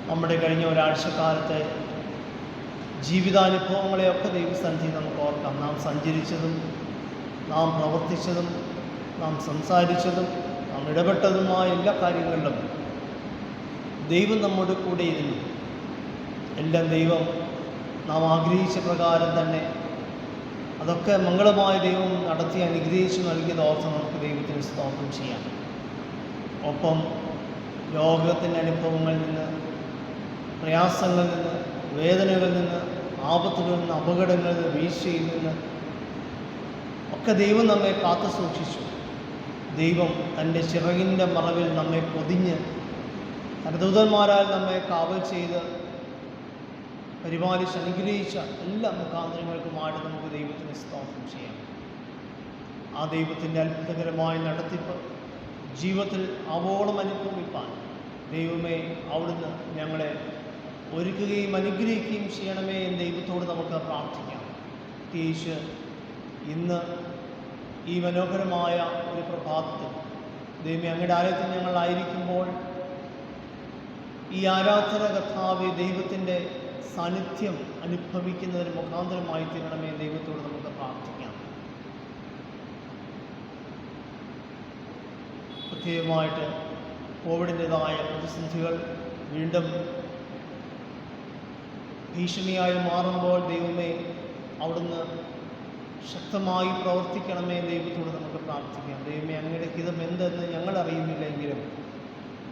Speaker 1: നമ്മുടെ കഴിഞ്ഞ ഒരാഴ്ചക്കാലത്തെ ജീവിതാനുഭവങ്ങളെയൊക്കെ ദൈവസന്നിധി നമുക്ക് ഓർക്കാം. നാം സഞ്ചരിച്ചതും നാം പ്രവർത്തിച്ചതും നാം സംസാരിച്ചതും നാം ഇടപെട്ടതുമായ എല്ലാ കാര്യങ്ങളിലും ദൈവം നമ്മുടെ കൂടെ ഇരുന്നു. എല്ലാം ദൈവം നാം ആഗ്രഹിച്ച പ്രകാരം തന്നെ അതൊക്കെ മംഗളമായ ദൈവം നടത്തി അനുഗ്രഹിച്ചു നൽകിയത് ഓർത്ത് നമുക്ക് ദൈവത്തിന് സ്തോത്രം ചെയ്യാം. ഒപ്പം ലോകത്തിൻ്റെ അനുഭവങ്ങളിൽ നിന്ന്, പ്രയാസങ്ങളിൽ നിന്ന്, വേദനകളിൽ നിന്ന്, ആപത്തുകളിൽ നിന്ന്, അപകടങ്ങളിൽ നിന്ന്, വീഴ്ചയിൽ നിന്ന് ഒക്കെ ദൈവം നമ്മെ കാത്തു സൂക്ഷിച്ചു. ദൈവം തൻ്റെ ചിറകിൻ്റെ മറവിൽ നമ്മെ പൊതിഞ്ഞ് തൻ്റെ ദൂതന്മാരാൽ നമ്മെ കാവൽ ചെയ്ത് പരിപാലിച്ച് അനുഗ്രഹിച്ച എല്ലാ മുഖാന്തരങ്ങൾക്കുമായിട്ട് നമുക്ക് ദൈവത്തിന് സ്തോത്രം ചെയ്യാം. ആ ദൈവത്തിൻ്റെ അത്ഭുതകരമായ നടത്തിപ്പ് ജീവിതത്തിൽ ആവോളം അനുഭവിപ്പാൻ ദൈവമേ അവിടുന്ന് ഞങ്ങളെ ഒരുക്കുകയും അനുഗ്രഹിക്കുകയും ചെയ്യണമേ എന്ന് ദൈവത്തോട് നമുക്ക് പ്രാർത്ഥിക്കാം. പ്രത്യേകിച്ച് ഇന്ന് ഈ മനോഹരമായ ഒരു പ്രഭാതത്തിൽ ദൈവമേ അങ്ങയുടെ ആലയത്തിൽ ഞങ്ങളായിരിക്കുമ്പോൾ ഈ ആരാധന കർത്താവേ ദൈവത്തിൻ്റെ സാന്നിധ്യം അനുഭവിക്കുന്നതിന് മുഖാന്തരമായി തീരണമേ ദൈവത്തോട് നമുക്ക് പ്രാർത്ഥിക്കാം. പ്രത്യേകമായിട്ട് കോവിഡിൻ്റെതായ പ്രതിസന്ധികൾ വീണ്ടും ഭീഷണിയായി മാറുമ്പോൾ ദൈവമേ അവിടുന്ന് ശക്തമായി പ്രവർത്തിക്കണമേ ദൈവത്തോട് നമുക്ക് പ്രാർത്ഥിക്കാം. ദൈവമേ അങ്ങയുടെ ഹിതം എന്തെന്ന് ഞങ്ങൾ അറിയുന്നില്ലെങ്കിലും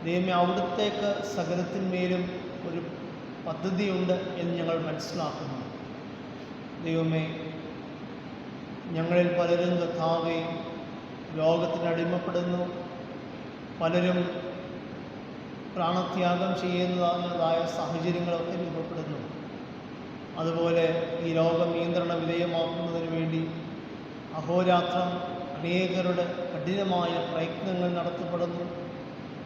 Speaker 1: ദൈവമേ അവിടുത്തേക്ക് സകലത്തിന്മേലും ഒരു പദ്ധതിയുണ്ട് എന്ന് ഞങ്ങൾ മനസ്സിലാക്കുന്നു. ദൈവമേ ഞങ്ങളിൽ പലരും കർത്താവേ രോഗത്തിന് അടിമപ്പെടുന്നു, പലരും പ്രാണത്യാഗം ചെയ്യുന്നതായ സാഹചര്യങ്ങളൊക്കെ രൂപപ്പെടുന്നു. അതുപോലെ ഈ രോഗം നിയന്ത്രണ വിധേയമാക്കുന്നതിന് വേണ്ടി അഹോരാത്രം അനേകരുടെ കഠിനമായ പ്രയത്നങ്ങൾ നടത്തപ്പെടുന്നു.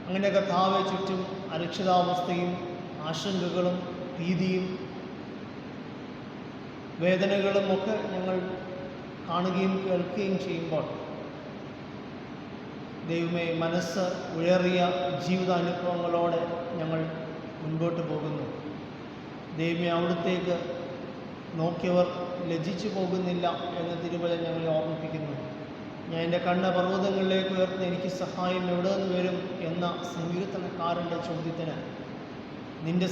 Speaker 1: അങ്ങനെ കർത്താവെ ചുറ്റും അരക്ഷിതാവസ്ഥയും ആശങ്കകളും ഭീതിയും വേദനകളും ഒക്കെ ഞങ്ങൾ കാണുകയും കേൾക്കുകയും ചെയ്യുമ്പോൾ ദൈവമേ മനസ്സ് ഉയറിയ ജീവിതാനുഭവങ്ങളോടെ ഞങ്ങൾ മുൻപോട്ട് പോകുന്നു. ദൈവമേ അവിടുത്തേക്ക് നോക്കിയവർ ലജ്ജിച്ചു പോകുന്നില്ല എന്ന തിരുവചനം ഞങ്ങളെ ഓർമ്മിപ്പിക്കുന്നു. ഞാൻ എൻ്റെ കണ്ണ് പർവ്വതങ്ങളിലേക്ക് ഉയർത്തുന്ന എനിക്ക് സഹായം എവിടെ നിന്ന് വരും എന്ന സങ്കീർത്തനക്കാരൻ്റെ ചോദ്യത്തിന് നിന്റെ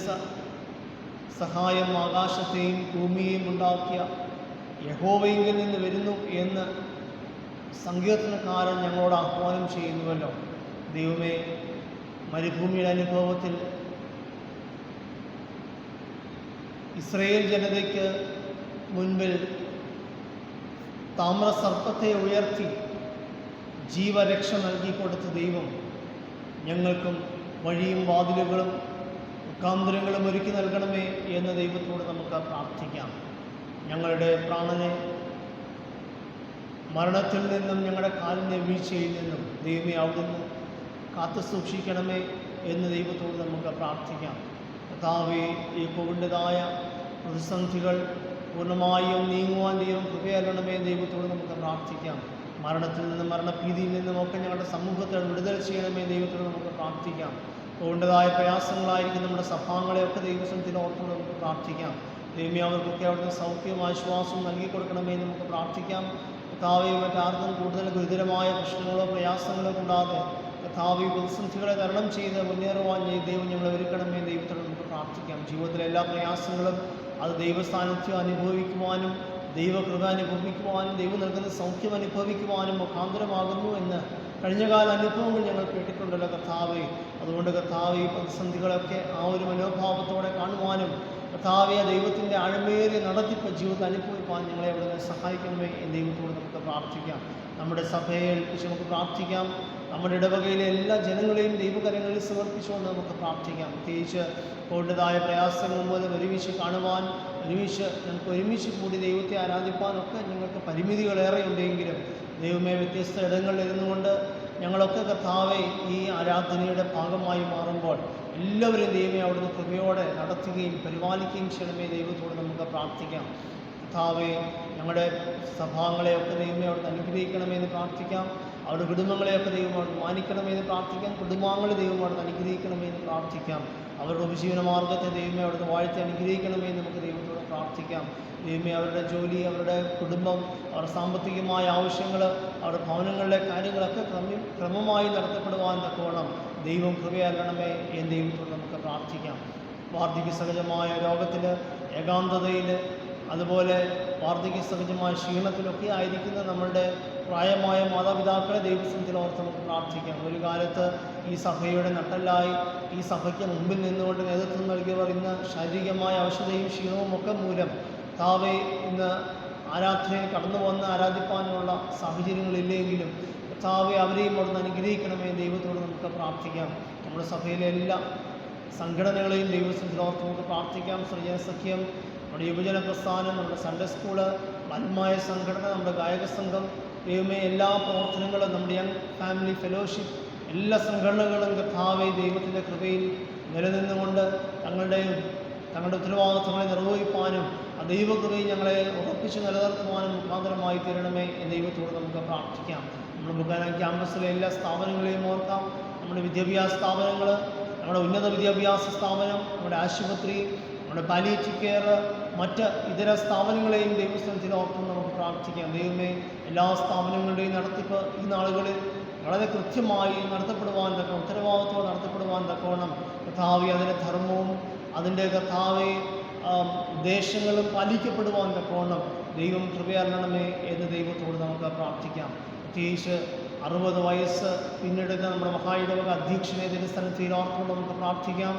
Speaker 1: സഹായം ആകാശത്തെയും ഭൂമിയെയും ഉണ്ടാക്കിയ യഹോവയിൽ നിന്ന് വരുന്നു എന്ന് സങ്കീർത്തനക്കാരൻ ഞങ്ങളോട് ആഹ്വാനം ചെയ്യുന്നുവല്ലോ. ദൈവമേ മരുഭൂമിയുടെ അനുഭവത്തിൽ ഇസ്രയേൽ ജനതയ്ക്ക് മുൻപിൽ താമ്രസർപ്പത്തെ ഉയർത്തി ജീവരക്ഷ നൽകിക്കൊടുത്ത ദൈവം ഞങ്ങൾക്കും വഴിയും വാതിലുകളും മുഖാന്തരങ്ങളും ഒരുക്കി നൽകണമേ എന്ന ദൈവത്തോട് നമുക്ക് പ്രാർത്ഥിക്കാം. ഞങ്ങളുടെ പ്രാണനെ മരണത്തിൽ നിന്നും ഞങ്ങളുടെ കാലിൻ്റെ വീഴ്ചയിൽ നിന്നും ദൈവമേ അവിടുന്ന് കാത്തു സൂക്ഷിക്കണമേ എന്ന് ദൈവത്തോട് നമുക്ക് പ്രാർത്ഥിക്കാം. കർത്താവേ ഈ കോവിഡിൻ്റെതായ പ്രതിസന്ധികൾ പൂർണ്ണമായും നീങ്ങുവാൻ ദൈവം കൃപയരണമേ ദൈവത്തോട് നമുക്ക് പ്രാർത്ഥിക്കാം. മരണത്തിൽ നിന്നും മരണഭീതിയിൽ നിന്നുമൊക്കെ ഞങ്ങളുടെ സമൂഹത്തെ വിടുതൽ ചെയ്യണമേ ദൈവത്തോട് നമുക്ക് പ്രാർത്ഥിക്കാം. കോവിഡൻ്റെതായ പ്രയാസങ്ങളായിരിക്കും നമ്മുടെ സഭാങ്ങളെയൊക്കെ ദൈവസന്നിധിയിൽ ഓർത്തുകൊണ്ട് നമുക്ക് പ്രാർത്ഥിക്കാം. ദൈവമേ അവർക്കൊക്കെ അവിടുന്ന് സൗഖ്യവും ആശ്വാസവും നൽകി കൊടുക്കണമേ എന്ന് നമുക്ക് പ്രാർത്ഥിക്കാം. കർത്താവെ മറ്റാർക്കും കൂടുതൽ ഗുരുതരമായ പ്രശ്നങ്ങളോ പ്രയാസങ്ങളോ കൂടാതെ കർത്താവെ പ്രതിസന്ധികളെ തരണം ചെയ്ത് മുന്നേറുവാൻ ദൈവം ഞങ്ങളെ ഒരുക്കണമേ ദൈവത്തോട് നമുക്ക് പ്രാർത്ഥിക്കാം. ജീവിതത്തിലെ എല്ലാ പ്രയാസങ്ങളും അത് ദൈവസാന്നിധ്യം അനുഭവിക്കുവാനും ദൈവകൃപ അനുഭവിക്കുവാനും ദൈവം നൽകുന്ന സൗഖ്യം അനുഭവിക്കുവാനും മുഖാന്തരമാകുന്നു എന്ന് കഴിഞ്ഞകാല അനുഭവങ്ങൾ ഞങ്ങൾ കേട്ടിട്ടുണ്ടല്ലോ കർത്താവെ. അതുകൊണ്ട് കർത്താവെ ഈ പ്രതിസന്ധികളൊക്കെ ആ ഒരു മനോഭാവത്തോടെ കാണുവാനും കർത്താവെ ദൈവത്തിൻ്റെ ആഴമേറിയ നടത്തിപ്പ് ജീവിതത്തിൽ അനുഭവിക്കാൻ ഞങ്ങളെ അവിടെ സഹായിക്കണമേ എന്ന് ദൈവത്തോട് നമുക്ക് പ്രാർത്ഥിക്കാം. നമ്മുടെ സഭയെ ഏൽപ്പിച്ച് നമുക്ക് പ്രാർത്ഥിക്കാം. നമ്മുടെ ഇടവകയിലെ എല്ലാ ജനങ്ങളെയും ദൈവകരങ്ങളിൽ സമർപ്പിച്ചുകൊണ്ട് നമുക്ക് പ്രാർത്ഥിക്കാം. പ്രത്യേകിച്ച് കോവിഡതായ പ്രയാസങ്ങൾ മൂലം ഒരുമിച്ച് കാണുവാൻ ഞങ്ങൾക്ക് ഒരുമിച്ച് കൂടി ദൈവത്തെ ആരാധിപ്പാനൊക്കെ ഞങ്ങൾക്ക് പരിമിതികളേറെ ഉണ്ടെങ്കിലും ദൈവമേ വ്യത്യസ്ത ഇടങ്ങളിൽ ഇരുന്നുകൊണ്ട് ഞങ്ങളൊക്കെ കർത്താവെ ഈ ആരാധനയുടെ ഭാഗമായി മാറുമ്പോൾ എല്ലാവരും ദൈവമേ അവിടുന്ന് കൃപയോടെ നടത്തുകയും പരിപാലിക്കുകയും ചെയ്യണമേ ദൈവത്തോട് നമുക്ക് പ്രാർത്ഥിക്കാം. കർത്താവെ ഞങ്ങളുടെ സഭാങ്ങളെയൊക്കെ ദൈവമേ അവിടുന്ന് അനുഗ്രഹിക്കണമെന്ന് പ്രാർത്ഥിക്കാം. അവരുടെ കുടുംബങ്ങളെയൊക്കെ ദൈവം അവിടുന്ന് മാനിക്കണമെന്ന് പ്രാർത്ഥിക്കാം. കുടുംബാംഗങ്ങളെ ദൈവം അവിടുന്ന് അനുഗ്രഹിക്കണമെന്ന് പ്രാർത്ഥിക്കാം. അവരുടെ ഉപജീവന മാർഗത്തെ ദൈവമേ അവിടുന്ന് വാഴ്ത്തി അനുഗ്രഹിക്കണമെന്ന് നമുക്ക് ദൈവത്തോട് പ്രാർത്ഥിക്കാം. ദൈവമേ അവരുടെ ജോലി, അവരുടെ കുടുംബം, അവരുടെ സാമ്പത്തികമായ ആവശ്യങ്ങൾ, അവരുടെ ഭവനങ്ങളിലെ കാര്യങ്ങളൊക്കെ ക്രമമായി നടത്തപ്പെടുവാൻ തക്കവണ്ണം ദൈവം കൃപയരണമേ എന്ന് ദൈവത്തോട് നമുക്ക് പ്രാർത്ഥിക്കാം. വാർദ്ധക്യ സഹജമായ രോഗത്തിൽ, ഏകാന്തതയിൽ, അതുപോലെ വാർദ്ധക്യ സഹജമായ ക്ഷീണത്തിലൊക്കെ ആയിരിക്കുന്ന നമ്മളുടെ പ്രായമായ മാതാപിതാക്കളെ ദൈവസന്നിധിയിൽ ഓർത്ത് നമുക്ക് പ്രാർത്ഥിക്കാം. ഒരു കാലത്ത് ഈ സഭയുടെ നട്ടെല്ലായി ഈ സഭയ്ക്ക് മുമ്പിൽ നിന്നുകൊണ്ട് നേതൃത്വം നൽകിയവർ ഇന്ന് ശാരീരികമായ അവശതയും ക്ഷീണവും ഒക്കെ മൂലം കർത്താവെ ഇന്ന് ആരാധനയിൽ കടന്നു വന്ന് ആരാധിപ്പാനുള്ള സാഹചര്യങ്ങളില്ലെങ്കിലും കർത്താവെ അവരെയും അവിടുന്ന് അനുഗ്രഹിക്കണമേ. ദൈവത്തോട് നമുക്ക് പ്രാർത്ഥിക്കാം. നമ്മുടെ സഭയിലെ എല്ലാ സംഘടനകളെയും ദൈവസന്നിധിയിലോർത്ത് നമുക്ക് പ്രാർത്ഥിക്കാം. സൃജനസഖ്യം, നമ്മുടെ യുവജന പ്രസ്ഥാനം, നമ്മുടെ സൺഡേ സ്കൂള്, ആത്മായ സംഘടന, നമ്മുടെ ഗായക സംഘം, ദൈവമേ എല്ലാ പ്രവർത്തനങ്ങളും, നമ്മുടെ യങ് ഫാമിലി ഫെലോഷിപ്പ്, എല്ലാ സംഘടനകളും കർത്താവെ ദൈവത്തിൻ്റെ കൃപയിൽ നിലനിന്നുകൊണ്ട് തങ്ങളുടെ ഉത്തരവാദിത്വങ്ങളെ നിർവഹിപ്പാനും ആ ദൈവകൃപയിൽ ഞങ്ങളെ ഉറപ്പിച്ച് നിലനിർത്തുവാനും മുഖാന്തരമായി തീരണമേ എന്ന് ദൈവത്തോട് നമുക്ക് പ്രാർത്ഥിക്കാം. നമ്മുടെ ബുക്കാന ക്യാമ്പസിലെ എല്ലാ സ്ഥാപനങ്ങളെയും ഓർക്കാം. നമ്മുടെ വിദ്യാഭ്യാസ സ്ഥാപനങ്ങൾ, നമ്മുടെ ഉന്നത വിദ്യാഭ്യാസ സ്ഥാപനം, നമ്മുടെ ആശുപത്രി, നമ്മുടെ പാലിയേറ്റീവ് കെയർ, മറ്റ് ഇതര സ്ഥാപനങ്ങളെയും ദൈവസ്ഥലത്തിൽ ഓർത്തും നമുക്ക് പ്രാർത്ഥിക്കാം. ദൈവമേ എല്ലാ സ്ഥാപനങ്ങളുടെയും നടത്തിപ്പ് ഈ നാളുകളിൽ വളരെ കൃത്യമായി നടത്തപ്പെടുവാൻ തക്ക ഉത്തരവാദിത്വം നടത്തപ്പെടുവാൻ തക്കവണ്ണം കർത്താവെ അതിൻ്റെ ധർമ്മവും അതിൻ്റെ കർത്താവെ ഉദ്ദേശങ്ങളും പാലിക്കപ്പെടുവാൻ തക്കവണ്ണം ദൈവം കൃപയരണമേ എന്ന് ദൈവത്തോട് നമുക്ക് പ്രാർത്ഥിക്കാം. പ്രത്യേകിച്ച് 60 വയസ്സ് പിന്നിടുന്ന നമ്മുടെ മഹായിടവക അധ്യക്ഷനെ തിരുസ്ഥലത്തിൽ ഓർത്തുകൊണ്ട് നമുക്ക് പ്രാർത്ഥിക്കാം.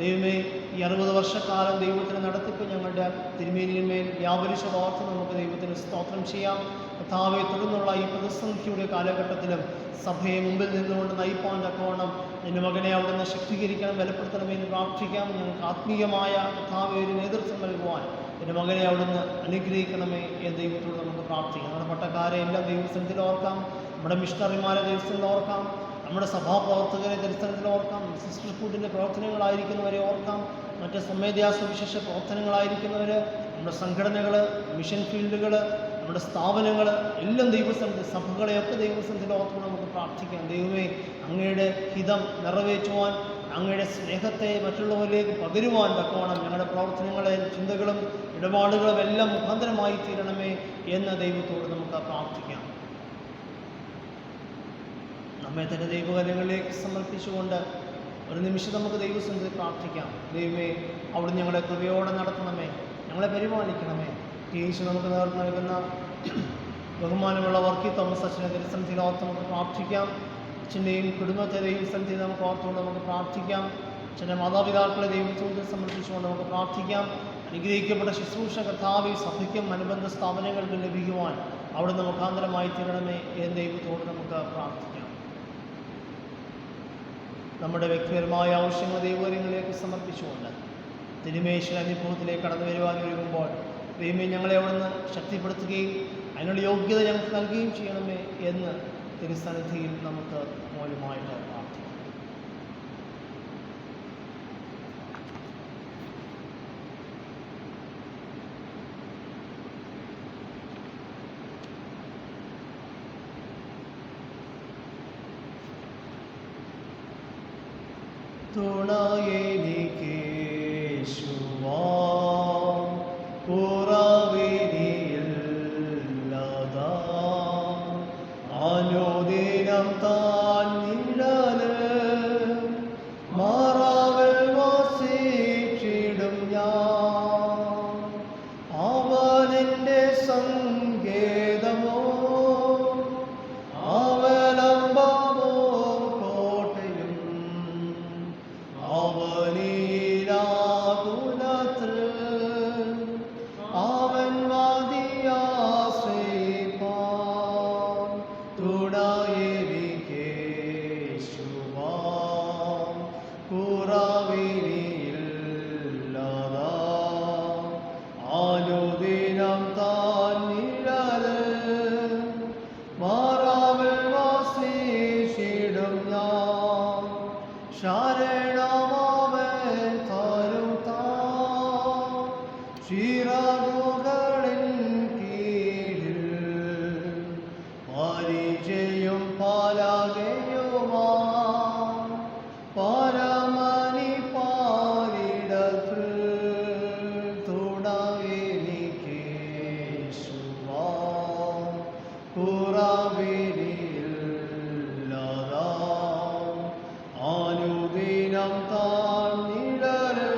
Speaker 1: ദൈവമേ ഈ 60 വർഷക്കാലം ദൈവത്തിന് നടത്തിപ്പ് ഞങ്ങളുടെ തിരുമേനിന്മേൽ വ്യാപരിച്ചത് ഓർത്ത് നമുക്ക് ദൈവത്തിന് സ്തോത്രം ചെയ്യാം. കർത്താവെ തുടർന്നുള്ള ഈ പ്രതിസന്ധിയുടെ കാലഘട്ടത്തിലും സഭയെ മുമ്പിൽ നിന്നുകൊണ്ട് നയിപ്പാൻ തക്കവണ്ണം എൻ്റെ മകനെ അവിടുന്ന് ശക്തീകരിക്കണം, ബലപ്പെടുത്തണമെന്ന് പ്രാർത്ഥിക്കാം. ഞങ്ങൾക്ക് ആത്മീയമായ കർത്താവെ ഒരു നേതൃത്വം നൽകുവാൻ എൻ്റെ മകനെ അവിടുന്ന് അനുഗ്രഹിക്കണമേ എന്ന് ദൈവത്തോട് നമുക്ക് പ്രാർത്ഥിക്കാം. നമ്മുടെ പട്ടക്കാരെ എല്ലാം ദൈവസ്ഥലത്തിൽ ഓർക്കാം. നമ്മുടെ മിഷണറിമാരെ ദൈവസ്ഥലത്തിൽ ഓർക്കാം. നമ്മുടെ സഭാപ്രവർത്തകരെ ദൈവസ്ഥലത്തിൽ ഓർക്കാം. സിസ്റ്റർഹുഡിൻ്റെ പ്രവർത്തനങ്ങളായിരിക്കുന്നവരെ ഓർക്കാം. മറ്റ് സ്വമേധ്യാസുവിശേഷ പ്രവർത്തനങ്ങളായിരിക്കുന്നവർ, നമ്മുടെ സംഘടനകൾ, മിഷൻ ഫീൽഡുകൾ, നമ്മുടെ സ്ഥാപനങ്ങൾ എല്ലാം ദൈവസ്ഥലത്തിൽ, സഭകളെയൊക്കെ ദൈവസ്ഥലത്തിൽ ഓർത്തുകൊണ്ട് നമുക്ക് പ്രാർത്ഥിക്കാം. ദൈവമേ അങ്ങയുടെ ഹിതം നിറവേറ്റുവാൻ, അങ്ങയുടെ സ്നേഹത്തെ മറ്റുള്ളവരിലേക്ക് പകരുവാൻ തക്കവണ്ണം ഞങ്ങളുടെ പ്രവർത്തനങ്ങളെ, ചിന്തകളും ഇടപാടുകളും എല്ലാം മുഖാന്തരമായി തീരണമേ എന്ന് ദൈവത്തോട് നമുക്ക് പ്രാർത്ഥിക്കാം. നമ്മെ തന്നെ ദൈവകാര്യങ്ങളിലേക്ക് സമർപ്പിച്ചുകൊണ്ട് ഒരു നിമിഷം നമുക്ക് ദൈവസന്നിധിയിൽ പ്രാർത്ഥിക്കാം. ദൈവമേ അവിടുന്ന് ഞങ്ങളെ കൃപയോടെ നടത്തണമേ, ഞങ്ങളെ പരിപാലിക്കണമേ. യേശു നമുക്ക് നേർന്നു നൽകുന്ന ബഹുമാനമുള്ള വർക്കി തോമസ് അച്ഛനെ ദൈവസന്നിധിയിൽ ഓർത്ത് നമുക്ക് പ്രാർത്ഥിക്കാം. അച്ഛൻ്റെയും കുടുംബത്തെ ദൈവസന്നിധിയിൽ നമുക്ക് ഓർത്തുകൊണ്ട് നമുക്ക് പ്രാർത്ഥിക്കാം. അച്ഛൻ്റെ മാതാപിതാക്കളെ ദൈവത്തോട് സമർപ്പിച്ചുകൊണ്ട് നമുക്ക് പ്രാർത്ഥിക്കാം. അനുഗ്രഹിക്കപ്പെട്ട ശുശ്രൂഷ കർത്താവെ സഭയ്ക്കും അനുബന്ധ സ്ഥാപനങ്ങൾക്കും ലഭിക്കുവാൻ അവിടുന്ന് മുഖാന്തരമായി തീരണമേ എന്ന് ദൈവത്തോട് നമുക്ക് പ്രാർത്ഥിക്കാം. നമ്മുടെ വ്യക്തിപരമായ ആവശ്യങ്ങൾ ദൈവകാര്യങ്ങളിലേക്ക് സമർപ്പിച്ചുകൊണ്ട് തിരുമേശ്വര അനുഭവത്തിലേക്ക് കടന്നു വരുവാൻ ഒരുങ്ങുമ്പോൾ ദൈവമേ ഞങ്ങളെ അവിടുന്ന് ശക്തിപ്പെടുത്തുകയും അതിനുള്ള യോഗ്യത ഞങ്ങൾക്ക് നൽകുകയും ചെയ്യണമേ എന്ന് തിരുസന്നിധിയിൽ നമുക്ക് മൂലമായിട്ട് പ്രാർത്ഥിക്കാം. തുണയെനിക്കേശുവാം കുറവിനിയില്ലതാം അനുദിനം താൻ നിഴല് മാറാവൽ വസിച്ചിടും ഞാൻ. അവനെൻ്റെ സങ്കേതമോ അവലംബമോ കോട്ടയും അവനിലാകുലത്തിൽ അവൻ മതിയാശ്രയിപ്പാൻ. തുണയെനിക്കേശുവാം കുറവിനിയില്ലതാം അനുദിനം താൻ നിഴല് മാറാവൽ വസിച്ചിടും ഞാൻ. ശരണമാവൻ തരും താൻ ചിറകുകളിൻ കീഴിൽ പരിചയം പലകയുമാ പരമനി പാരിടത്തിൽ. തുണയെനിക്കേശുവാം കുറവിനിയില്ലതാം അനുദിനം താൻ നിഴല്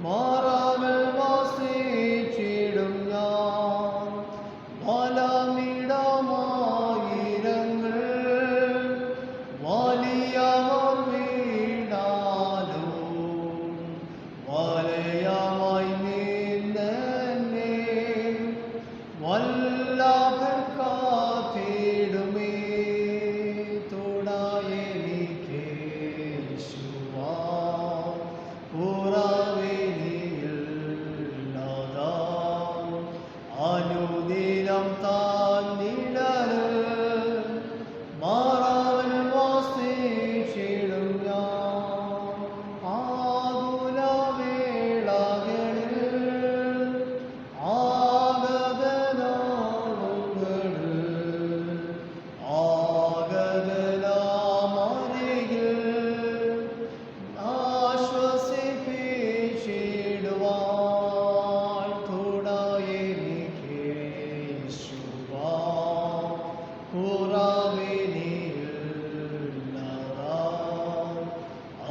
Speaker 1: മാറാവൽ വസിച്ചിടും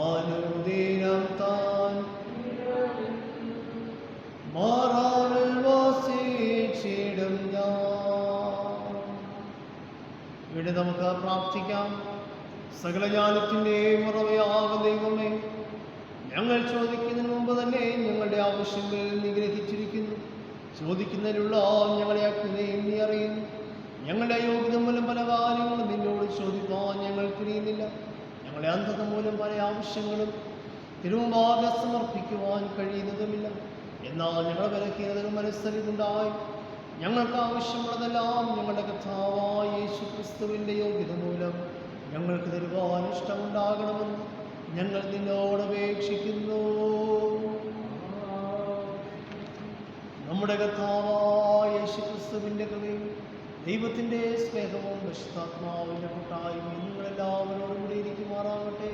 Speaker 1: അനുദിനം താൻ മാറാനിൽ വസിച്ചിടും ഞാൻ. ഇവിടെ നമുക്ക് പ്രാർത്ഥിക്കാം. സകല ജ്ഞാനത്തിൻ്റെയും ഉറവയാകും ദൈവമേ, ഞങ്ങൾ ചോദിക്കുന്നതിന് മുമ്പ് തന്നെ ഞങ്ങളുടെ ആവശ്യങ്ങൾ നിഗ്രഹിച്ചിരിക്കുന്നു. ചോദിക്കുന്നതിനുള്ള ഞങ്ങളെ അഗ്നിയും നീ അറിയുന്നു. ഞങ്ങളുടെ അയോഗ്യത മൂലം പല കാര്യങ്ങളും നിന്നോട് ചോദിക്കാൻ ഞങ്ങൾ കഴിയുന്നില്ല. ഞങ്ങളുടെ അന്ധത മൂലം പല ആവശ്യങ്ങളും തിരുമുമ്പാകെ സമർപ്പിക്കുവാൻ കഴിയുന്നതുമില്ല. എന്നാൽ ഞങ്ങളുടെ ബലഹീനതകൾ മനസ്സറിവുണ്ടായി ഞങ്ങൾക്ക് ആവശ്യമുള്ളതെല്ലാം ഞങ്ങളുടെ കർത്താവായ യേശു ക്രിസ്തുവിൻ്റെ യോഗ്യത മൂലം ഞങ്ങൾക്ക് തരുവാൻ ഇഷ്ടമുണ്ടാകണമെന്ന് ഞങ്ങൾ നിന്നോട് അപേക്ഷിക്കുന്നു. നമ്മുടെ കർത്താവായ യേശു ക്രിസ്തുവിൻ്റെ കൃപയും ദൈവത്തിൻ്റെ സ്നേഹവും പരിശുദ്ധാത്മാവിൻ്റെ കൂട്ടായ്മയും നിങ്ങളെല്ലാവരോടും കൂടി ഇരിക്കുമാറാകട്ടെ.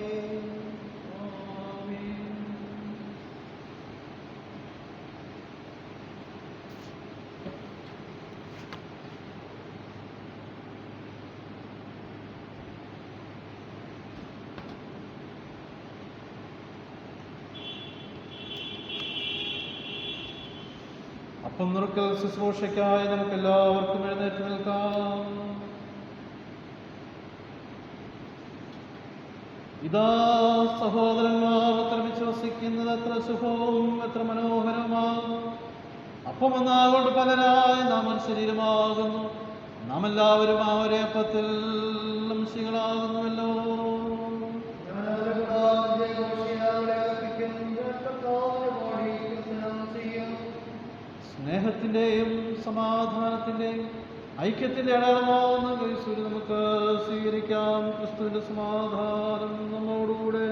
Speaker 2: അപ്പം നുറുക്കൽ ശുശ്രൂഷയ്ക്കായി നമുക്ക് എല്ലാവർക്കും എഴുന്നേറ്റ് നിൽക്കാം. ഇതാ സഹോദരന്മാർ ഒത്തൊരുമിച്ച് വസിക്കുന്നത് എത്ര ശുഭവും എത്ര മനോഹരവുമാണ്. അപ്പം എന്നാകൊണ്ട് പലരായി നാം ഒരു ശരീരമാകുന്നു. നാം എല്ലാവരും ആ ഒരേ അപ്പത്തിൽ അംശികളാകുന്നുവല്ലോ. സ്നേഹത്തിൻ്റെയും സമാധാനത്തിൻ്റെയും ഐക്യത്തിൻ്റെ അടയാളമാവുന്ന യേശുവിനെ നമുക്ക് സ്വീകരിക്കാം. ക്രിസ്തുവിൻ്റെ സമാധാനം നമ്മോടുകൂടെ.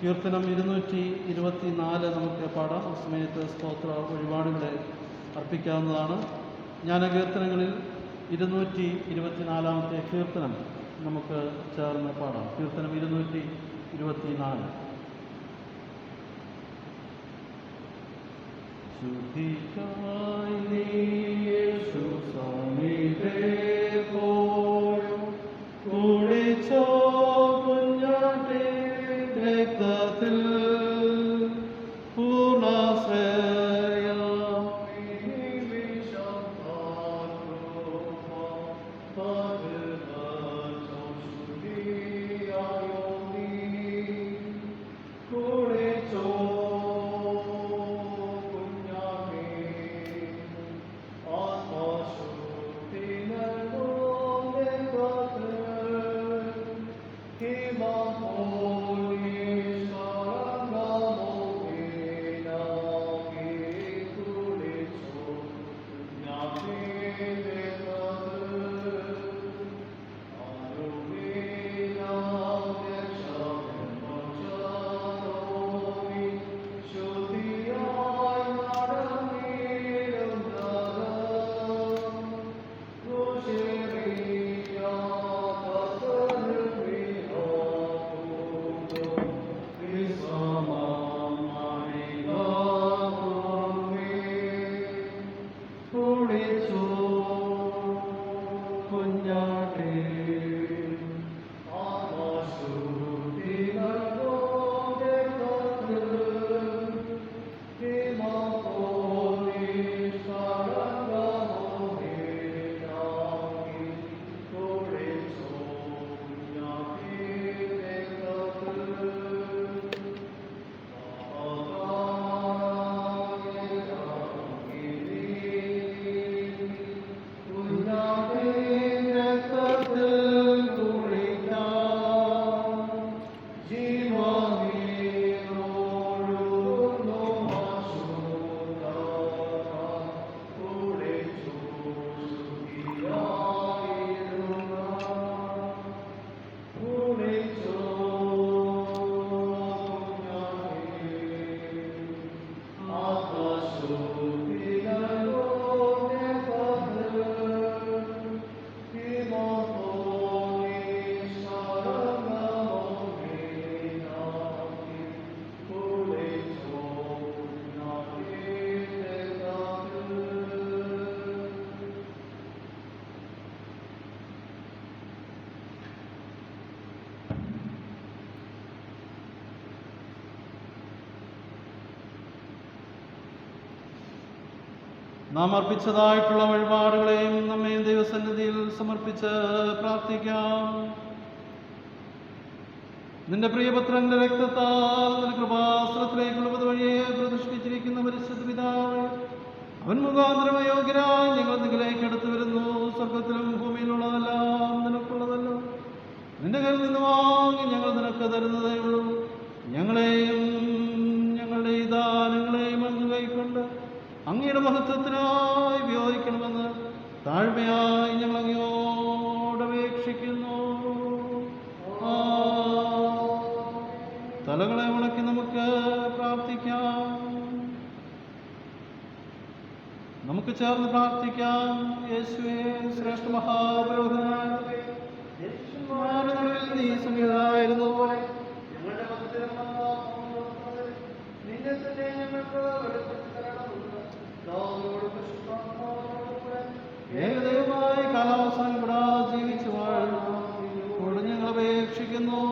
Speaker 2: കീർത്തനം 224 നമുക്ക് പാടാം. ആ സമയത്ത് സ്തോത്ര വഴിപാടുകളെ അർപ്പിക്കാവുന്നതാണ്. ജ്ഞാനകീർത്തനങ്ങളിൽ 224 കീർത്തനം നമുക്ക് ചേർന്ന് പാടാം. കീർത്തനം 224. ശുദ്ധിക്കായി നീ യേശു സന്നിധേ പോയും കുടിച്ചോ കുഞ്ഞാട്ടേ രക്തത്തിൽ നാം അർപ്പിച്ചതായിട്ടുള്ള വഴിപാടുകളെയും നമ്മെ ദൈവസന്നിധിയിൽ സമർപ്പിച്ച് പ്രാർത്ഥിക്കാം. നിന്റെ പ്രിയപുത്രന്റെ രക്തത്താൽ നിന്റെ കൃപാസനത്തിലേക്കുള്ള വഴിയെ പ്രതിഷ്ഠിച്ചിരിക്കുന്ന പരിശുദ്ധ പിതാവേ, അവൻ മുഖാന്തരം അയോഗ്യരായി ഞങ്ങൾ നിങ്ങളിലേക്ക് അടുത്തു വരുന്നു. സ്വർഗത്തിലും ഭൂമിയിലുള്ളതെല്ലാം നിനക്കുള്ളതല്ലോ. നിന്റെ കയ്യിൽ നിന്ന് വാങ്ങി ഞങ്ങൾ നിനക്ക് തരുന്നതേ ഉള്ളൂ. ഞങ്ങളെയും ഞങ്ങളുടെ ഈ ദാനങ്ങളെയും അങ്ങ് കൈക്കൊണ്ട് അങ്ങയുടെ മഹത്വത്തിനായി ഉപയോഗിക്കണമെന്ന് താഴ്മയായി ഞങ്ങൾ അങ്ങയോട് അപേക്ഷിക്കുന്നു. തലകളെ ഉണക്കി നമുക്ക് പ്രാർത്ഥിക്കാം. നമുക്ക് ചേർന്ന് പ്രാർത്ഥിക്കാം. യേശുവേ, ശ്രേഷ്ഠ മഹാപുരോഹിതനായ നീ സംഗീതമായിരുന്നു പോലെ ഞങ്ങളുടെ നിന്നെ തന്നെ ഞങ്ങൾക്ക് ഏകദൈവമായി കാലാവസാനം കൂടാതെ ജീവിച്ചു വാഴുന്നു ഞങ്ങൾ അപേക്ഷിക്കുന്നു.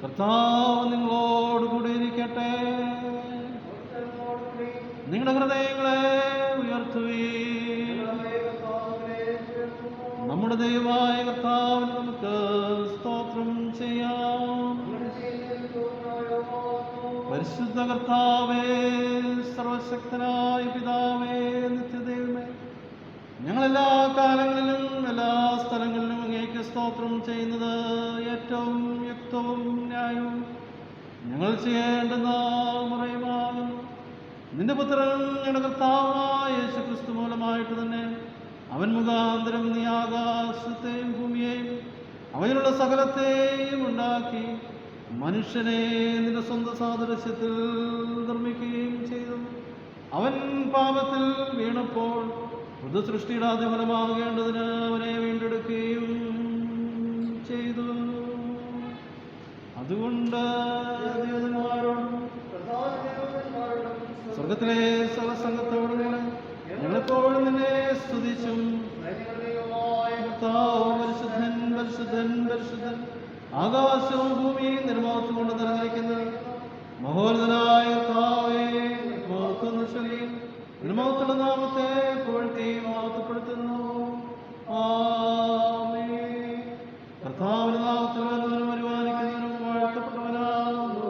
Speaker 2: കർത്താവ് നിങ്ങളോടുകൂടി ഇരിക്കട്ടെ. നിങ്ങളുടെ ഹൃദയങ്ങളെ ഉയർത്തുകയും നമ്മുടെ ദൈവമായ കർത്താവിന് നമുക്ക് സ്തോത്രം ചെയ്യാം. പരിശുദ്ധ കർത്താവേ, സർവശക്തനായ പിതാവേ, നിത്യദൈവമേ, ഞങ്ങളെല്ലാ കാലങ്ങളിലും എല്ലാ സ്ഥലങ്ങളിലും അങ്ങേക്ക് സ്തോത്രം ചെയ്യുന്നത് ഏറ്റവും യുക്തവും ന്യായവും ഞങ്ങൾ ചെയ്യേണ്ടുന്ന മുറയുമാകുന്നു. നിന്റെ പുത്രൻ ഞങ്ങളുടെ കർത്താവായ യേശുക്രിസ്തു മൂലമായിട്ട് തന്നെ അവൻ മുഖാന്തരം നീ ആകാശത്തെയും ഭൂമിയെയും അവയിലുള്ള സകലത്തെയും ഉണ്ടാക്കി മനുഷ്യനെ നിന്റെ സ്വന്തം സാദൃശ്യത്തിൽ നിർമ്മിക്കുകയും ചെയ്തു. അവൻ പാപത്തിൽ വീണപ്പോൾ പുതുസൃഷ്ടിയുടെ ആദ്യമലമാകേണ്ടതിന് അവനെ വീണ്ടെടുക്കുകയും ചെയ്തു. അതുകൊണ്ട് സ്വർഗത്തിലെ സർവസംഘത്തോടും ഞങ്ങളെപ്പോഴും നിന്നെ സ്തുതിച്ചും പരിശുദ്ധൻ പരിശുദ്ധൻ പരിശുദ്ധൻ ആകാശവും ഭൂമിയും നിർമ്മോഹത്വം കൊണ്ട് നിറഞ്ഞിരിക്കുന്ന മഹോന്നതനായ കർത്താവേ, നിർമ്മോഹത്തുള്ള നാമത്തെ പുകഴ്ത്തി മഹത്വപ്പെടുത്തുന്നു. കർത്താവിന്റെ നാമത്തിൽ വരുന്നവനും വരുവാനിക്കുന്നവനും വാഴ്ത്തപ്പെട്ടവനാകുന്നു.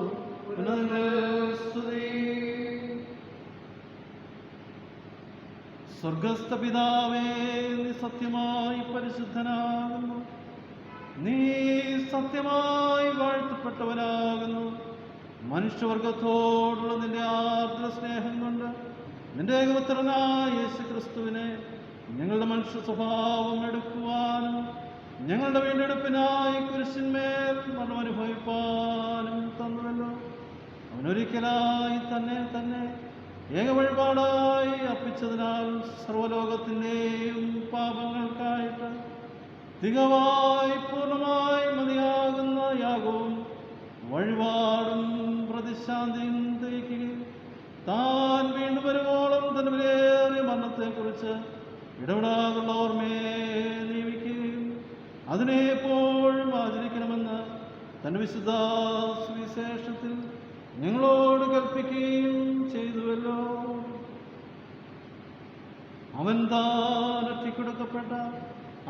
Speaker 2: സ്തുതി. സ്വർഗസ്ഥ പിതാവേ, നീ സത്യമായി പരിശുദ്ധനാകുന്നു. നീ സത്യമായി വാഴ്ത്തപ്പെട്ടവനാകുന്നു. മനുഷ്യവർഗത്തോടുള്ള നിന്റെ ആർദ്ര സ്നേഹം കൊണ്ട് നിന്റെ ഏകപുത്രനായ യേശുക്രിസ്തുവിനെ ഞങ്ങളുടെ മനുഷ്യ സ്വഭാവം എടുക്കുവാനും ഞങ്ങളുടെ വീണ്ടെടുപ്പിനായി കുരിശിന്മേൽ മരണമനുഭവിപ്പാനും തന്നുവല്ലോ. അവനൊരിക്കലായി തന്നെ ഏകവഴിപാടായി അർപ്പിച്ചതിനാൽ സർവലോകത്തിൻ്റെയും പാപങ്ങൾക്കായിട്ട് തികവായി പൂർണ്ണമായി മതിയാകുന്ന യാഗവും വഴിപാടും പ്രതിശാന്തിയും തികയ്ക്കുകയും താൻ വീണ്ടും വരുവോളം തന്റെ വിലയേറിയ മരണത്തെക്കുറിച്ച് ഇടപെടാതുള്ള ഓർമ്മയെ നിയമിക്കുകയും അതിനെ എപ്പോഴും ആചരിക്കണമെന്ന് തന്റെ വിശുദ്ധ സുവിശേഷത്തിൽ ഞങ്ങളോട് കൽപ്പിക്കുകയും ചെയ്തുവല്ലോ. അവൻ താൻ ഒറ്റിക്കൊടുക്കപ്പെട്ട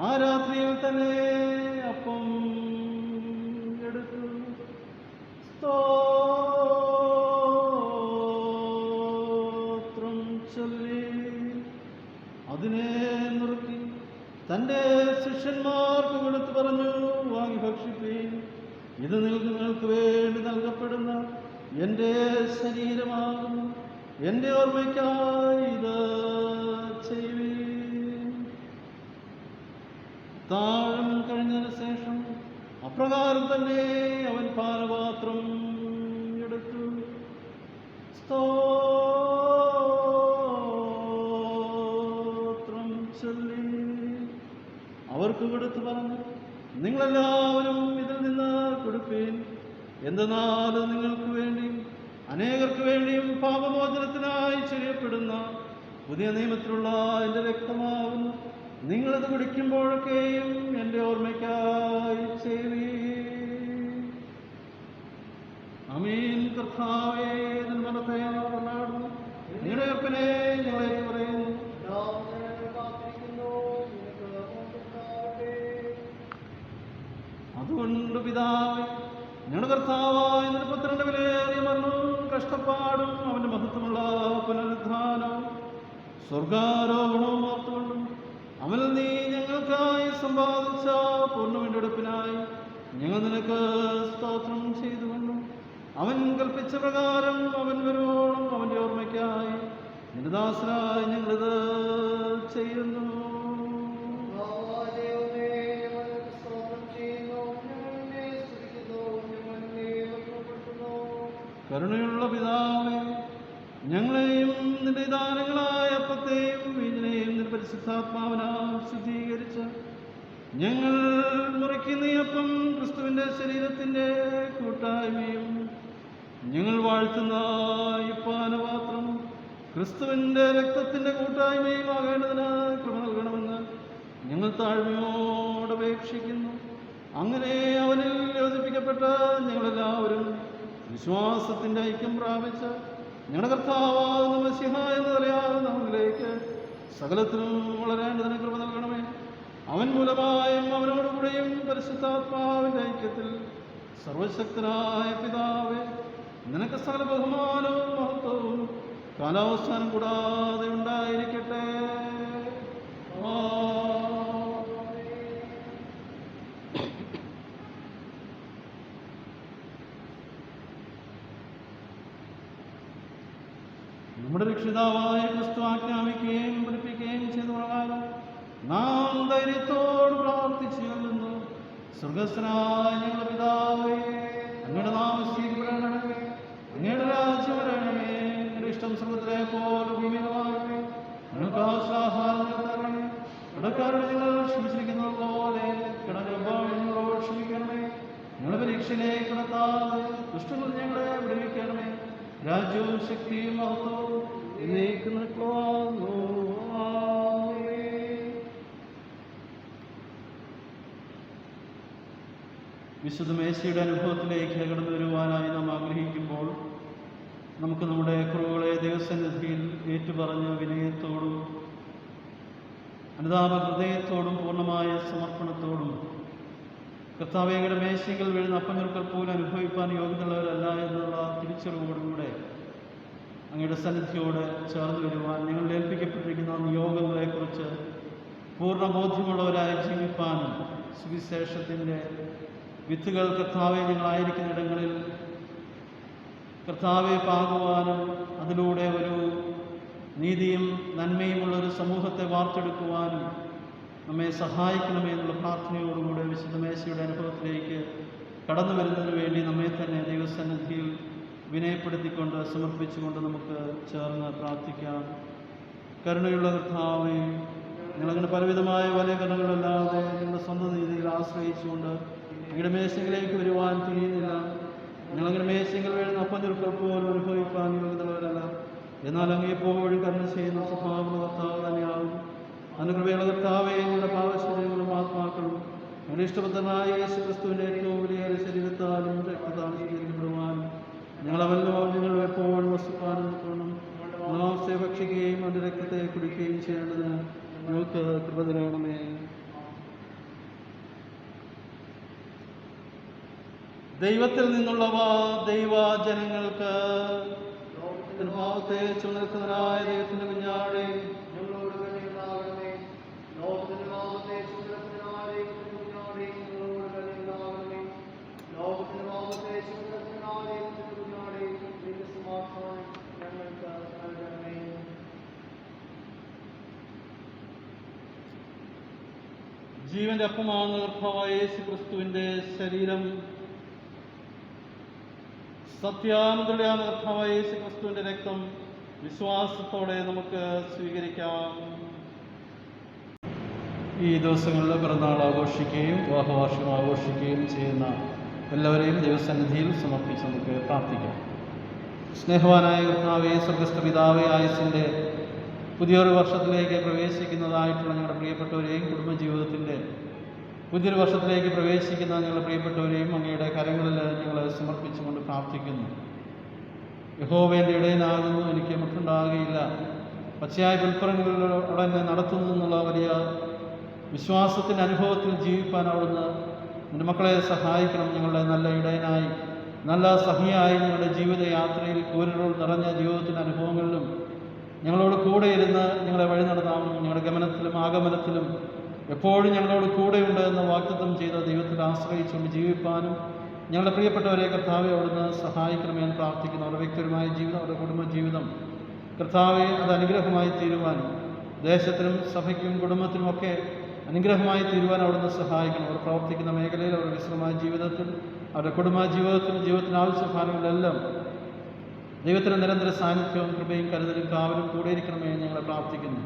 Speaker 2: ആ രാത്രിയിൽ തന്നെ അപ്പം എടുത്തു, സ്തോത്രം ചൊല്ലി അതിനെ നുറുക്കി തൻ്റെ ശിഷ്യന്മാർക്ക് കൊടുത്തു പറഞ്ഞു, വാങ്ങി ഭക്ഷിപ്പീൻ. ഇത് നിങ്ങൾക്ക് വേണ്ടി നൽകപ്പെടുന്ന എൻ്റെ ശരീരമാകുന്നു. എൻ്റെ ഓർമ്മയ്ക്കായി ഇത് ചെയ്യുവീൻ. താഴം കഴിഞ്ഞതിന് ശേഷം അപ്രകാരം തന്നെ അവൻ പാനപാത്രം എടുത്തു, സ്തോത്രം ചൊല്ലി അവർക്ക് കൊടുത്തു പറഞ്ഞു, നിങ്ങളെല്ലാവരും ഇതിൽ നിന്ന് കൊടുപ്പീൻ. എന്തെന്നാൽ നിങ്ങൾക്ക് വേണ്ടിയും അനേകർക്ക് വേണ്ടിയും പാപമോചനത്തിനായി ചെയ്യപ്പെടുന്ന പുതിയ നിയമത്തിലുള്ള എൻ്റെ രക്തമാകുന്നു. നിങ്ങളിത് കുടിക്കുമ്പോഴൊക്കെയും എൻ്റെ ഓർമ്മയ്ക്കായി ചെയ്യുവീൻ. ആമേൻ. കർത്താവേ, നിൻ മരണത്തെ ഞങ്ങൾ കൊണ്ടാടുന്നു. നിങ്ങളുടെ അപ്പനെ ഞങ്ങളെ പറയുന്നു. അതുകൊണ്ട് പിതാവേ, ഞങ്ങളുടെ കർത്താവായ നിന്റെ പുത്രന്റെ വിലയേറിയ മരണവും കഷ്ടപ്പാടും അവന്റെ മഹത്വമുള്ള പുനരുദ്ധാനവും സ്വർഗാരോഹണവും ഓർത്തുകൊണ്ടും അവൻ നീ ഞങ്ങൾക്കായി സമ്പാദിച്ച പൂർണ്ണ വീണ്ടെടുപ്പിനായി ഞങ്ങൾ നിനക്ക് സ്തോത്രം ചെയ്തുകൊണ്ടും അവൻ കൽപ്പിച്ച പ്രകാരം അവൻ വരുവോളം അവന്റെ ഓർമ്മയ്ക്കായി നിന്റെ ദാസരായി ഞങ്ങളിത് ചെയ്യുന്നു. കരുണയുള്ള പിതാവേ, ഞങ്ങളെയും നിന്റെ ദാനങ്ങളായ അപ്പത്തെയും വീഞ്ഞിനെയും നിന്റെ പരിശുദ്ധാത്മാവിനാൽ ശുദ്ധീകരിച്ച് ഞങ്ങൾ മുറിക്കുന്ന ഈ അപ്പം ക്രിസ്തുവിൻ്റെ ശരീരത്തിൻ്റെ കൂട്ടായ്മയും ഞങ്ങൾ വാഴ്ത്തുന്ന ഈ പാനപാത്രം ക്രിസ്തുവിൻ്റെ രക്തത്തിൻ്റെ കൂട്ടായ്മയും ആകേണ്ടതിന് കൃപ നൽകണമെന്ന് ഞങ്ങൾ താഴ്മയോട് അപേക്ഷിക്കുന്നു. അങ്ങനെ അവനിൽ യോജിപ്പിക്കപ്പെട്ട ഞങ്ങളെല്ലാവരും വിശ്വാസത്തിൻ്റെ ഐക്യം പ്രാപിച്ച് ഞങ്ങളുടെ കർത്താവാകുന്ന മശിഹ എന്ന നിലയാകുന്ന അവനിലേക്ക് സകലത്തിനും വളരേണ്ടതിന് കൃപ നൽകണമേ. അവൻ മൂലമായും അവനോടുകൂടെയും പരിശുദ്ധാത്മാവിൻ്റെ ഐക്യത്തിൽ സർവശക്തനായ പിതാവേ, നിനക്ക് സകല ബഹുമാനവും മഹത്വവും കാലാവസ്ഥാനം കൂടാതെ ഉണ്ടായിരിക്കട്ടെ. നമ്മുടെ രക്ഷിതാവായ ക്രിസ്തു ആജ്ഞാപിക്കുകയും പഠിപ്പിക്കുകയും ചെയ്ത പ്രകാരം നാം ധൈര്യത്തോട് പ്രാർത്ഥിച്ചു കൊള്ളുന്നു. സ്വർഗസ്ഥനായ ഞങ്ങളുടെ പിതാവേ, അങ്ങയുടെ നാമം സ്വീകരിക്കപ്പെടണമേ, അങ്ങയുടെ രാജ്യം വരണമേ, അങ്ങയുടെ ഇഷ്ടം സ്വർഗത്തിലെ പോലെ ഭൂമിയിലുമാകണമേ. ഞങ്ങൾക്ക് ആശ്വാസം തരണമേ, കടക്കാരുടെ ഞങ്ങൾ ക്ഷമിച്ചിരിക്കുന്നത് പോലെ ഞങ്ങളോട് ക്ഷമിക്കണമേ. ഞങ്ങളുടെ പരീക്ഷയിലേക്ക് കടത്താതെ ദുഷ്ടങ്ങൾ ഞങ്ങളെ വിടുവിക്കണമേ. രാജ്യവും ശക്തിയും മഹത്വവും എന്നേക്കും നിനക്കുള്ളതാകുന്നു. വിശുദ്ധ മേശയുടെ അനുഭവത്തിലേക്ക് കടന്നു വരുവാനായി നാം ആഗ്രഹിക്കുമ്പോൾ നമുക്ക് നമ്മുടെ കുറവുകളെ ദൈവസന്നിധിയിൽ ഏറ്റുപറഞ്ഞ് വിനയത്തോടും അനുതാപ ഹൃദയത്തോടും പൂർണ്ണമായ സമർപ്പണത്തോടും കർത്താവേയുടെ മേശകൾ വീഴുന്ന അപ്പങ്ങൾക്കൽ പോലും അനുഭവിപ്പാൻ യോഗ്യതയുള്ളവരല്ല എന്നുള്ള തിരിച്ചറിവോടുകൂടെ അങ്ങയുടെ സന്നിധിയോട് ചേർന്ന് വരുവാൻ ഞങ്ങൾ ഏൽപ്പിക്കപ്പെട്ടിരിക്കുന്ന നിയോഗങ്ങളെക്കുറിച്ച് പൂർണ്ണ ബോധ്യമുള്ളവരായി ജീവിപ്പാനും സുവിശേഷത്തിൻ്റെ വിത്തുകൾ കർത്താവെ ഞങ്ങളായിരിക്കുന്ന ഇടങ്ങളിൽ കർത്താവെ പാകുവാനും അതിലൂടെ ഒരു നീതിയും നന്മയുമുള്ളൊരു സമൂഹത്തെ വാർത്തെടുക്കുവാനും നമ്മെ സഹായിക്കണമേ എന്നുള്ള പ്രാർത്ഥനയോടുകൂടെ വിശുദ്ധ മേശയുടെ അനുഭവത്തിലേക്ക് കടന്നു വരുന്നതിന് വേണ്ടി നമ്മെ തന്നെ ദൈവസന്നിധിയിൽ വിനയപ്പെടുത്തിക്കൊണ്ട് സമർപ്പിച്ചുകൊണ്ട് നമുക്ക് ചേർന്ന് പ്രാർത്ഥിക്കാം. കരുണയുള്ള കർത്താവേ, ഞങ്ങളങ്ങനെ പലവിധമായ വലിയ കരുണകളല്ലാതെ ഞങ്ങളുടെ സ്വന്തം നീതിയിൽ ആശ്രയിച്ചുകൊണ്ട് ഞങ്ങളുടെ മേശകളിലേക്ക് വരുവാൻ തിരിയുന്നില്ല. ഞങ്ങളങ്ങനെ മേശകൾ വീഴുന്ന അപ്പഞ്ഞുൽക്കൽ പോലും അനുഭവിക്കാൻ യോഗ്യതയുള്ളവരല്ല. എന്നാൽ അങ്ങ് എപ്പോഴും കരുണ ചെയ്യുന്ന സ്വഭാവമുള്ള കർത്താവ് തന്നെയാകും. അനുകൃപയുള്ള കർത്താവേ, ഞങ്ങളുടെ പാവശരീരങ്ങളും ആത്മാക്കളും ഞങ്ങളുടെ ഇഷ്ടപുത്രനായ യേശു ക്രിസ്തുവിൻ്റെ ഏറ്റവും വലിയ ശരീരത്താലും രക്തത്താലും സ്വീകരിക്കപ്പെടുവാനും ഞങ്ങളവല്ലോ ഞങ്ങൾ എപ്പോഴും വസിപ്പാനും നിൽക്കണം. മാംസത്തെ ഭക്ഷിക്കുകയും അവൻ്റെ രക്തത്തെ കുടിക്കുകയും ചെയ്യേണ്ടതിന് ഞങ്ങൾക്ക് കൃപ തരണമേ. ദൈവത്തിൽ നിന്നുള്ളവ ദൈവജനങ്ങൾക്ക് ഭാവത്തെ ചുമതലക്കുന്നവരായ ദൈവത്തിൻ്റെ കുഞ്ഞാടെ
Speaker 1: ഞങ്ങളോട് കരുണയുണ്ടാകണമേ. ലോകത്തിന്റെ പാപത്തെ ചുമതലക്കുന്നവനായ ദൈവത്തിന്റെ കുഞ്ഞാടെ ഞങ്ങളോട് കരുണയുണ്ടാകണമേ. ലോകത്തിന്റെ പാപത്തെ ചുമതലക്കുന്നവനായ ദൈവത്തിന്റെ കുഞ്ഞാടെ നിന്റെ സമാധാനം ഞങ്ങൾക്ക് നൽകണമേ.
Speaker 2: ജീവന്റെ അപ്പമാണ് കർത്താവായ യേശു ക്രിസ്തുവിൻ്റെ ശരീരം. സത്യാനന്ദയാണ് കർത്താവായ യേശു ക്രിസ്തുവിൻ്റെ രക്തം. വിശ്വാസത്തോടെ നമുക്ക് സ്വീകരിക്കാം. ഈ ദിവസങ്ങളിൽ പിറന്നാൾ ആഘോഷിക്കുകയും വിവാഹവാർഷികം ആഘോഷിക്കുകയും ചെയ്യുന്ന എല്ലാവരെയും ദൈവസന്നിധിയിൽ സമർപ്പിച്ച് നമുക്ക് പ്രാർത്ഥിക്കാം. സ്നേഹവാനായ കർത്താവേ, സ്വർഗസ്ഥ പിതാവേ, ആയുസ്സിൻ്റെ പുതിയൊരു വർഷത്തിലേക്ക് പ്രവേശിക്കുന്നതായിട്ടുള്ള ഞങ്ങളുടെ പ്രിയപ്പെട്ടവരെയും കുടുംബജീവിതത്തിൻ്റെ പുതിയൊരു വർഷത്തിലേക്ക് പ്രവേശിക്കുന്ന ഞങ്ങളുടെ പ്രിയപ്പെട്ടവരെയും അങ്ങയുടെ കരങ്ങളിൽ ഞങ്ങൾ സമർപ്പിച്ചുകൊണ്ട് പ്രാർത്ഥിക്കുന്നു. യഹോവയുടെ ഇടയനാകുന്നു, എനിക്ക് മുട്ടുണ്ടാകുകയില്ല, പച്ചയായ പുൽപ്പുറങ്ങളിലൂടെ എന്നെ നടത്തുന്നു എന്നുള്ള വലിയ വിശ്വാസത്തിൻ്റെ അനുഭവത്തിൽ ജീവിപ്പാൻ അവിടുന്ന് എൻ്റെ മക്കളെ സഹായിക്കണം. ഞങ്ങളുടെ നല്ല ഇടയനായി, നല്ല സഹിയായി ഞങ്ങളുടെ ജീവിതയാത്രയിൽ കൂരലുകൾ നിറഞ്ഞ ജീവിതത്തിൻ്റെ അനുഭവങ്ങളിലും ഞങ്ങളോട് കൂടെ ഇരുന്ന് ഞങ്ങളെ വഴി നടത്താമെന്നും ഞങ്ങളുടെ ഗമനത്തിലും ആഗമനത്തിലും എപ്പോഴും ഞങ്ങളോട് കൂടെയുണ്ട് എന്ന് വാഗ്ദത്തം ചെയ്ത ദൈവത്തിൽ ആശ്രയിച്ചുകൊണ്ട് ജീവിപ്പാനും ഞങ്ങളുടെ പ്രിയപ്പെട്ടവരെ കർത്താവെ അവിടുന്ന് സഹായിക്കണമേ എന്ന് പ്രാർത്ഥിക്കുന്നു. അവരുടെ വ്യക്തിപരമായ ജീവിതം, അവരുടെ കുടുംബ ജീവിതം കർത്താവെ അത് അനുഗ്രഹമായി തീരുവാൻ, ദേശത്തിനും സഭയ്ക്കും കുടുംബത്തിനുമൊക്കെ അനുഗ്രഹമായി തീരുവാൻ അവിടുന്ന് സഹായിക്കണം. അവർ പ്രവർത്തിക്കുന്ന മേഖലയിൽ, അവരുടെ വിശ്രമമായ ജീവിതത്തിൽ, അവരുടെ കുടുംബ ജീവിതത്തിൽ, ജീവിതത്തിന് ആവശ്യഭാരങ്ങളിലെല്ലാം ദൈവത്തിൻ്റെ നിരന്തര സാന്നിധ്യവും കൃപയും കരുതലും കാവലും കൂടെ ഇരിക്കണമേ എന്ന് ഞങ്ങളെ പ്രാർത്ഥിക്കുന്നു.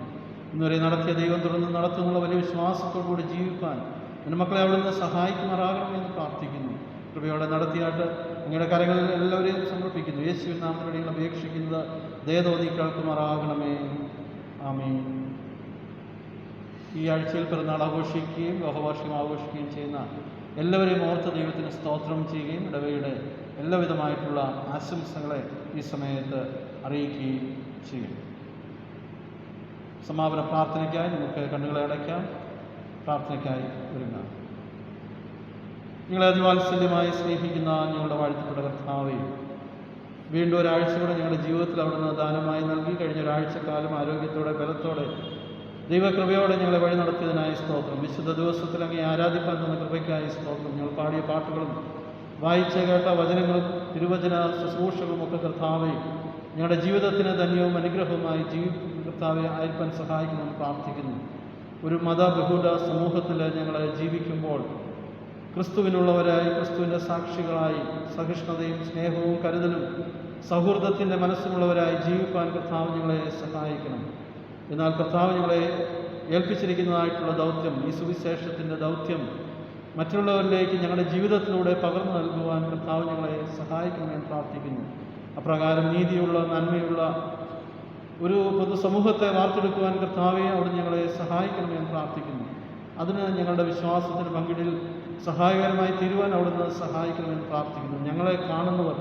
Speaker 2: ഇന്നുവരെ നടത്തിയ ദൈവം തുടർന്ന് നടത്തുന്നുള്ള വലിയ വിശ്വാസത്തോടുകൂടി ജീവിപ്പാൻ എൻ്റെ മക്കളെ അവിടുന്ന് സഹായിക്കുമാറാകണമെന്ന് പ്രാർത്ഥിക്കുന്നു. കൃപയോടെ നടത്തിയാട്ട് അങ്ങയുടെ കരങ്ങളിൽ എല്ലാവരെയും സമർപ്പിക്കുന്നു. യേശുവിൻ നാമത്തിൽ ഞങ്ങൾ അപേക്ഷിക്കുന്നത് ദയതോന്നി കേൾക്കുമാറാകണമേ. ആമേൻ. ഈ ആഴ്ചയിൽ പിറന്നാൾ ആഘോഷിക്കുകയും വിവാഹവാർഷികം ആഘോഷിക്കുകയും ചെയ്യുന്ന എല്ലാവരെയും ഓർത്ത് ദൈവത്തിന് സ്തോത്രം ചെയ്യുകയും ഇടവയുടെ എല്ലാവിധമായിട്ടുള്ള ആശംസകളെ ഈ സമയത്ത് അറിയിക്കുകയും ചെയ്യും. സമാപന പ്രാർത്ഥനയ്ക്കായി നമുക്ക് കണ്ണുകളെ അടയ്ക്കാം. പ്രാർത്ഥനയ്ക്കായി ഒരുങ്ങാം. നിങ്ങളെ അതിവാത്സല്യമായി സ്നേഹിക്കുന്ന ഞങ്ങളുടെ വാഴ്ത്തപ്പെട്ട കർത്താവേ, വീണ്ടും ഒരാഴ്ചയോടെ ഞങ്ങളുടെ ജീവിതത്തിൽ അവിടുന്ന് ദാനമായി നൽകി. കഴിഞ്ഞ ഒരാഴ്ചക്കാലം ആരോഗ്യത്തോടെ, ബലത്തോടെ, ദൈവകൃപയോടെ ഞങ്ങളെ വഴി നടത്തിയതിനായി സ്തോത്രം. വിശുദ്ധ ദിവസത്തിൽ അങ്ങേ ആരാധിപ്പാൻ തന്ന കൃപയ്ക്കായി സ്തോത്രം. ഞങ്ങൾ പാടിയ പാട്ടുകളും വായിച്ച കേട്ട വചനങ്ങളും തിരുവചന ശുശ്രൂഷകളും ഒക്കെ കർത്താവെ ഞങ്ങളുടെ ജീവിതത്തിന് ധന്യവും അനുഗ്രഹവുമായി കർത്താവെ ആയിരിക്കാൻ സഹായിക്കണമെന്ന് പ്രാർത്ഥിക്കുന്നു. ഒരു മതബഹുല സമൂഹത്തിൽ ഞങ്ങൾ ജീവിക്കുമ്പോൾ ക്രിസ്തുവിനുള്ളവരായി, ക്രിസ്തുവിൻ്റെ സാക്ഷികളായി, സഹിഷ്ണുതയും സ്നേഹവും കരുതലും സൗഹൃദത്തിൻ്റെ മനസ്സുമുള്ളവരായി ജീവിപ്പാൻ കർത്താവ് ഞങ്ങളെ സഹായിക്കണം. എന്നാൽ കർത്താവ് ഞങ്ങളെ ഏൽപ്പിച്ചിരിക്കുന്നതായിട്ടുള്ള ദൗത്യം, ഈ സുവിശേഷത്തിൻ്റെ ദൗത്യം മറ്റുള്ളവരിലേക്ക് ഞങ്ങളുടെ ജീവിതത്തിലൂടെ പകർന്നു നൽകുവാൻ കർത്താവ് ഞങ്ങളെ സഹായിക്കണമെന്ന് പ്രാർത്ഥിക്കുന്നു. അപ്രകാരം നീതിയുള്ള, നന്മയുള്ള ഒരു പൊതുസമൂഹത്തെ വാർത്തെടുക്കുവാൻ കർത്താവെ അവിടുന്ന് ഞങ്ങളെ സഹായിക്കണമെന്ന് പ്രാർത്ഥിക്കുന്നു. അതിന് ഞങ്ങളുടെ വിശ്വാസത്തിന് പങ്കിടിൽ സഹായകരമായി തീരുവാൻ അവിടുന്ന് സഹായിക്കണമെന്ന് പ്രാർത്ഥിക്കുന്നു. ഞങ്ങളെ കാണുന്നവർ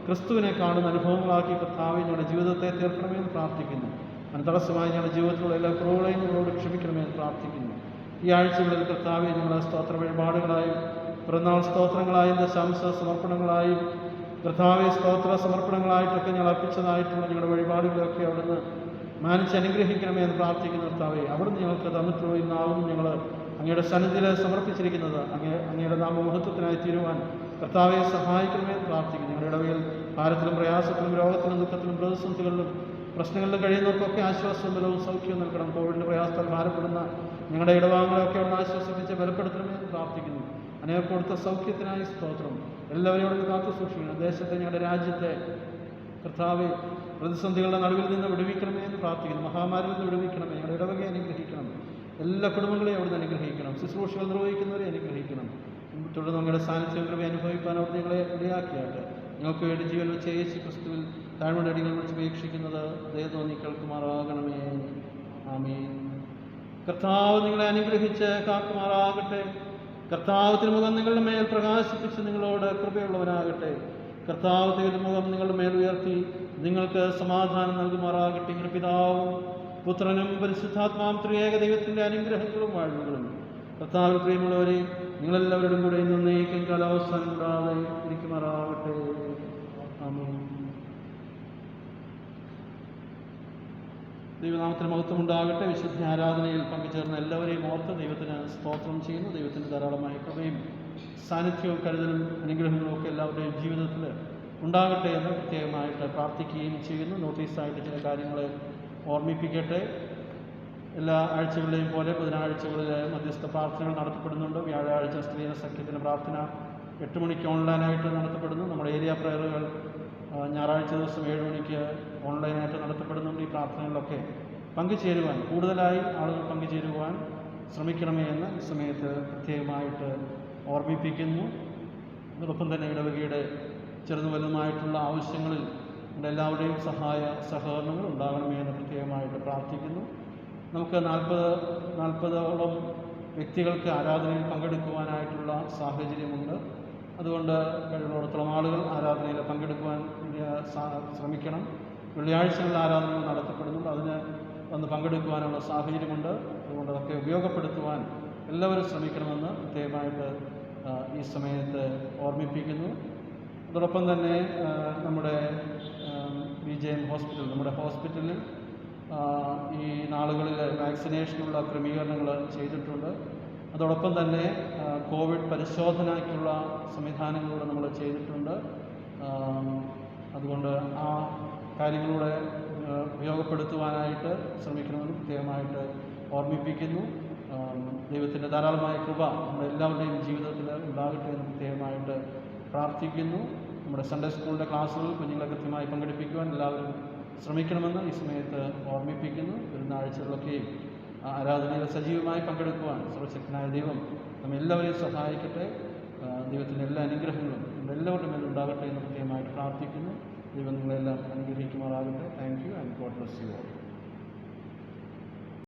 Speaker 2: ക്രിസ്തുവിനെ കാണുന്ന അനുഭവങ്ങളാക്കി കർത്താവെ ഞങ്ങളുടെ ജീവിതത്തെ തീർക്കണമെന്ന് പ്രാർത്ഥിക്കുന്നു. അതിന് തടസ്സമായി ഞങ്ങളുടെ ജീവിതത്തിലുള്ള എല്ലാ കുറവുകളെയും ഞങ്ങളോട് ക്ഷമിക്കണമെന്ന് പ്രാർത്ഥിക്കുന്നു. ഈ ആഴ്ചകളിൽ കർത്താവെ ഞങ്ങളുടെ സ്തോത്ര വഴിപാടുകളായും, പിറന്നാൾ സ്തോത്രങ്ങളായും, ദശാംശ സമർപ്പണങ്ങളായും, കർത്താവെ സ്തോത്ര സമർപ്പണങ്ങളായിട്ടൊക്കെ ഞങ്ങൾ അർപ്പിച്ചതായിട്ടുള്ള ഞങ്ങളുടെ വഴിപാടുകളൊക്കെ അവിടുന്ന് മാനിച്ച് അനുഗ്രഹിക്കണമേ എന്ന് പ്രാർത്ഥിക്കുന്ന കർത്താവെ, അവിടുന്ന് ഞങ്ങൾക്ക് തന്നിട്ടുള്ള ഇന്നാവും ഞങ്ങൾ അങ്ങയുടെ സന്നിധിയിൽ സമർപ്പിച്ചിരിക്കുന്നത് അങ്ങയുടെ നാമമഹത്വത്തിനായി തീരുവാൻ കർത്താവെ സഹായിക്കണമേ എന്ന് പ്രാർത്ഥിക്കുന്നു. ഞങ്ങളുടെ ഇടവയിൽ ഭാരത്തിലും പ്രയാസത്തിലും രോഗത്തിലും ദുഃഖത്തിലും പ്രതിസന്ധികളിലും പ്രശ്നങ്ങളിൽ കഴിയുന്നവർക്കൊക്കെ ആശ്വാസവും ബലവും സൗഖ്യവും നൽകണം. കോവിഡിൻ്റെ പ്രയാസത്താൽ ഭാരപ്പെടുന്ന ഞങ്ങളുടെ ഇടവാങ്ങളെയൊക്കെ ഒന്ന് ആശ്വസിപ്പിച്ച് ബലപ്പെടുത്തണമേ എന്ന് പ്രാർത്ഥിക്കുന്നു. അനേകം കൊടുത്ത സൗഖ്യത്തിനായി സ്തോത്രം. എല്ലാവരോടും കാത്തു സൂക്ഷിക്കണം. ദേശത്തെ, ഞങ്ങളുടെ രാജ്യത്തെ കർത്താവെ പ്രതിസന്ധികളുടെ നടുവിൽ നിന്ന് വിടുവിക്കണമേ എന്ന് പ്രാർത്ഥിക്കുന്നു. മഹാമാരിയിൽ നിന്ന് വിടുവിക്കണമേ. ഞങ്ങളുടെ ഇടവകയെ അനുഗ്രഹിക്കണം. എല്ലാ കുടുംബങ്ങളെയും അവിടുന്ന് അനുഗ്രഹിക്കണം. ശുശ്രൂഷകൾ നിർവഹിക്കുന്നവരെ അനുഗ്രഹിക്കണം. തുടർന്ന് ഞങ്ങളുടെ സാന്നിധ്യം കൃപ അനുഭവിക്കാൻ അവിടെ ഞങ്ങളെ ഇടയാക്കിയാട്ടെ. ഞങ്ങൾക്ക് വേണ്ടി ജീവൻ വെച്ച യേശു ക്രിസ്തുവിൽ താഴ്മയുടെ അടികൾ വിളിച്ച് ഉപേക്ഷിക്കുന്നത് ദയതോന്നി കേൾക്കുമാറാകണമേ. ആമേൻ. കർത്താവ് നിങ്ങളെ അനുഗ്രഹിച്ച് കാക്കുമാറാകട്ടെ. കർത്താവ് തിരുമുഖം നിങ്ങളുടെ മേൽ പ്രകാശിപ്പിച്ച് നിങ്ങളോട് കൃപയുള്ളവനാകട്ടെ. കർത്താവ് തിരുമുഖം നിങ്ങളുടെ മേൽ ഉയർത്തി നിങ്ങൾക്ക് സമാധാനം നൽകുമാറാകട്ടെ. നിങ്ങളുടെ പിതാവും പുത്രനും പരിശുദ്ധാത്മാവും ത്രിയേക ദൈവത്തിൻ്റെ അനുഗ്രഹങ്ങളും വാഴ്വുകളും കർത്താവിൽ പ്രിയമുള്ളവരെ നിങ്ങളെല്ലാവരോടും കൂടെ എന്നേക്കും കാലാവസാനം കൂടാതെ ഇരിക്കുമാറാകട്ടെ. ആമേൻ. ദൈവനാമത്തിന് മഹത്വമുണ്ടാകട്ടെ. വിശുദ്ധ ആരാധനയിൽ പങ്കുചേർന്ന എല്ലാവരെയും ഓർത്ത് ദൈവത്തിന് സ്തോത്രം ചെയ്യുന്നു. ദൈവത്തിന് ധാരാളമായ കൃപയും സാന്നിധ്യവും കരുതലും അനുഗ്രഹങ്ങളും ഒക്കെ എല്ലാവരുടെയും ജീവിതത്തിൽ ഉണ്ടാകട്ടെ എന്ന് പ്രത്യേകമായിട്ട് പ്രാർത്ഥിക്കുകയും ചെയ്യുന്നു. നോട്ടീസായിട്ട് ചില കാര്യങ്ങളെ ഓർമ്മിപ്പിക്കട്ടെ. എല്ലാ ആഴ്ചകളിലെയും പോലെ ബുധനാഴ്ചകളിൽ മധ്യസ്ഥ പ്രാർത്ഥനകൾ നടത്തപ്പെടുന്നുണ്ട്. വ്യാഴാഴ്ച സ്ത്രീയ സഖ്യത്തിന് പ്രാർത്ഥന 8 മണിക്ക് ഓൺലൈനായിട്ട് നടത്തപ്പെടുന്നു. നമ്മുടെ ഏരിയ പ്രയറുകൾ ഞായറാഴ്ച ദിവസം 7 മണിക്ക് ഓൺലൈനായിട്ട് നടത്തപ്പെടുന്നുണ്ട്. ഈ പ്രാർത്ഥനകളിലൊക്കെ പങ്കുചേരുവാൻ, കൂടുതലായി ആളുകൾ പങ്കുചേരുവാൻ ശ്രമിക്കണമേ എന്ന് ഈ സമയത്ത് പ്രത്യേകമായിട്ട് ഓർമ്മിപ്പിക്കുന്നു. അതോടൊപ്പം തന്നെ ഇടവകയുടെ ചെറുതും വലുതുമായിട്ടുള്ള ആവശ്യങ്ങളിൽ എല്ലാവരുടെയും സഹകരണങ്ങൾ ഉണ്ടാകണമേ എന്ന് പ്രത്യേകമായിട്ട് പ്രാർത്ഥിക്കുന്നു. നമുക്ക് 40ഓളം വ്യക്തികൾക്ക് ആരാധനയിൽ പങ്കെടുക്കുവാനായിട്ടുള്ള സാഹചര്യമുണ്ട്. അതുകൊണ്ട് കഴിവുള്ളിടത്തോളം ആളുകൾ ആരാധനയിൽ പങ്കെടുക്കുവാൻ ശ്രമിക്കണം. വെള്ളിയാഴ്ചകളിൽ ആരാധനകൾ നടത്തപ്പെടുന്നുണ്ട്, അതിന് വന്ന് പങ്കെടുക്കുവാനുള്ള സാഹചര്യമുണ്ട്. അതുകൊണ്ട് അതൊക്കെ ഉപയോഗപ്പെടുത്തുവാൻ എല്ലാവരും ശ്രമിക്കണമെന്ന് പ്രത്യേകമായിട്ട് ഈ സമയത്ത് ഓർമ്മിപ്പിക്കുന്നു. അതോടൊപ്പം തന്നെ നമ്മുടെ BJM ഹോസ്പിറ്റൽ, നമ്മുടെ ഹോസ്പിറ്റലിൽ ഈ നാളുകളിൽ വാക്സിനേഷനുള്ള ക്രമീകരണങ്ങൾ ചെയ്തിട്ടുണ്ട്. അതോടൊപ്പം തന്നെ കോവിഡ് പരിശോധനയ്ക്കുള്ള സംവിധാനങ്ങളൂടെ നമ്മൾ ചെയ്തിട്ടുണ്ട്. അതുകൊണ്ട് ആ കാര്യങ്ങളൂടെ ഉപയോഗപ്പെടുത്തുവാനായിട്ട് ശ്രമിക്കണമെന്ന് പ്രത്യേകമായിട്ട് ഓർമ്മിപ്പിക്കുന്നു. ദൈവത്തിൻ്റെ ധാരാളമായ കൃപ നമ്മുടെ എല്ലാവരുടെയും ജീവിതത്തിൽ ഉണ്ടാകട്ടെ എന്ന് പ്രത്യേകമായിട്ട് പ്രാർത്ഥിക്കുന്നു. നമ്മുടെ സൺഡേ സ്കൂളിൻ്റെ ക്ലാസ്സുകളിൽ കുഞ്ഞുങ്ങളെ കൃത്യമായി പങ്കെടുപ്പിക്കുവാൻ എല്ലാവരും ശ്രമിക്കണമെന്ന് ഈ സമയത്ത് ഓർമ്മിപ്പിക്കുന്നു. വരുന്ന ആഴ്ചകളിലൊക്കെയും ആരാധനയിൽ സജീവമായി പങ്കെടുക്കുവാൻ സർവശക്തനായ ദൈവം നമ്മെല്ലാവരെയും സഹായിക്കട്ടെ. ദൈവത്തിൻ്റെ എല്ലാ അനുഗ്രഹങ്ങളും നമ്മുടെ എല്ലാവരുടെ മേലും ഉണ്ടാകട്ടെ എന്ന് പ്രത്യേകമായിട്ട് പ്രാർത്ഥിക്കുന്നു. ദൈവം നിങ്ങളെല്ലാം അനുഗ്രഹിക്കുമാറാകട്ടെ. Thank you and God bless you all.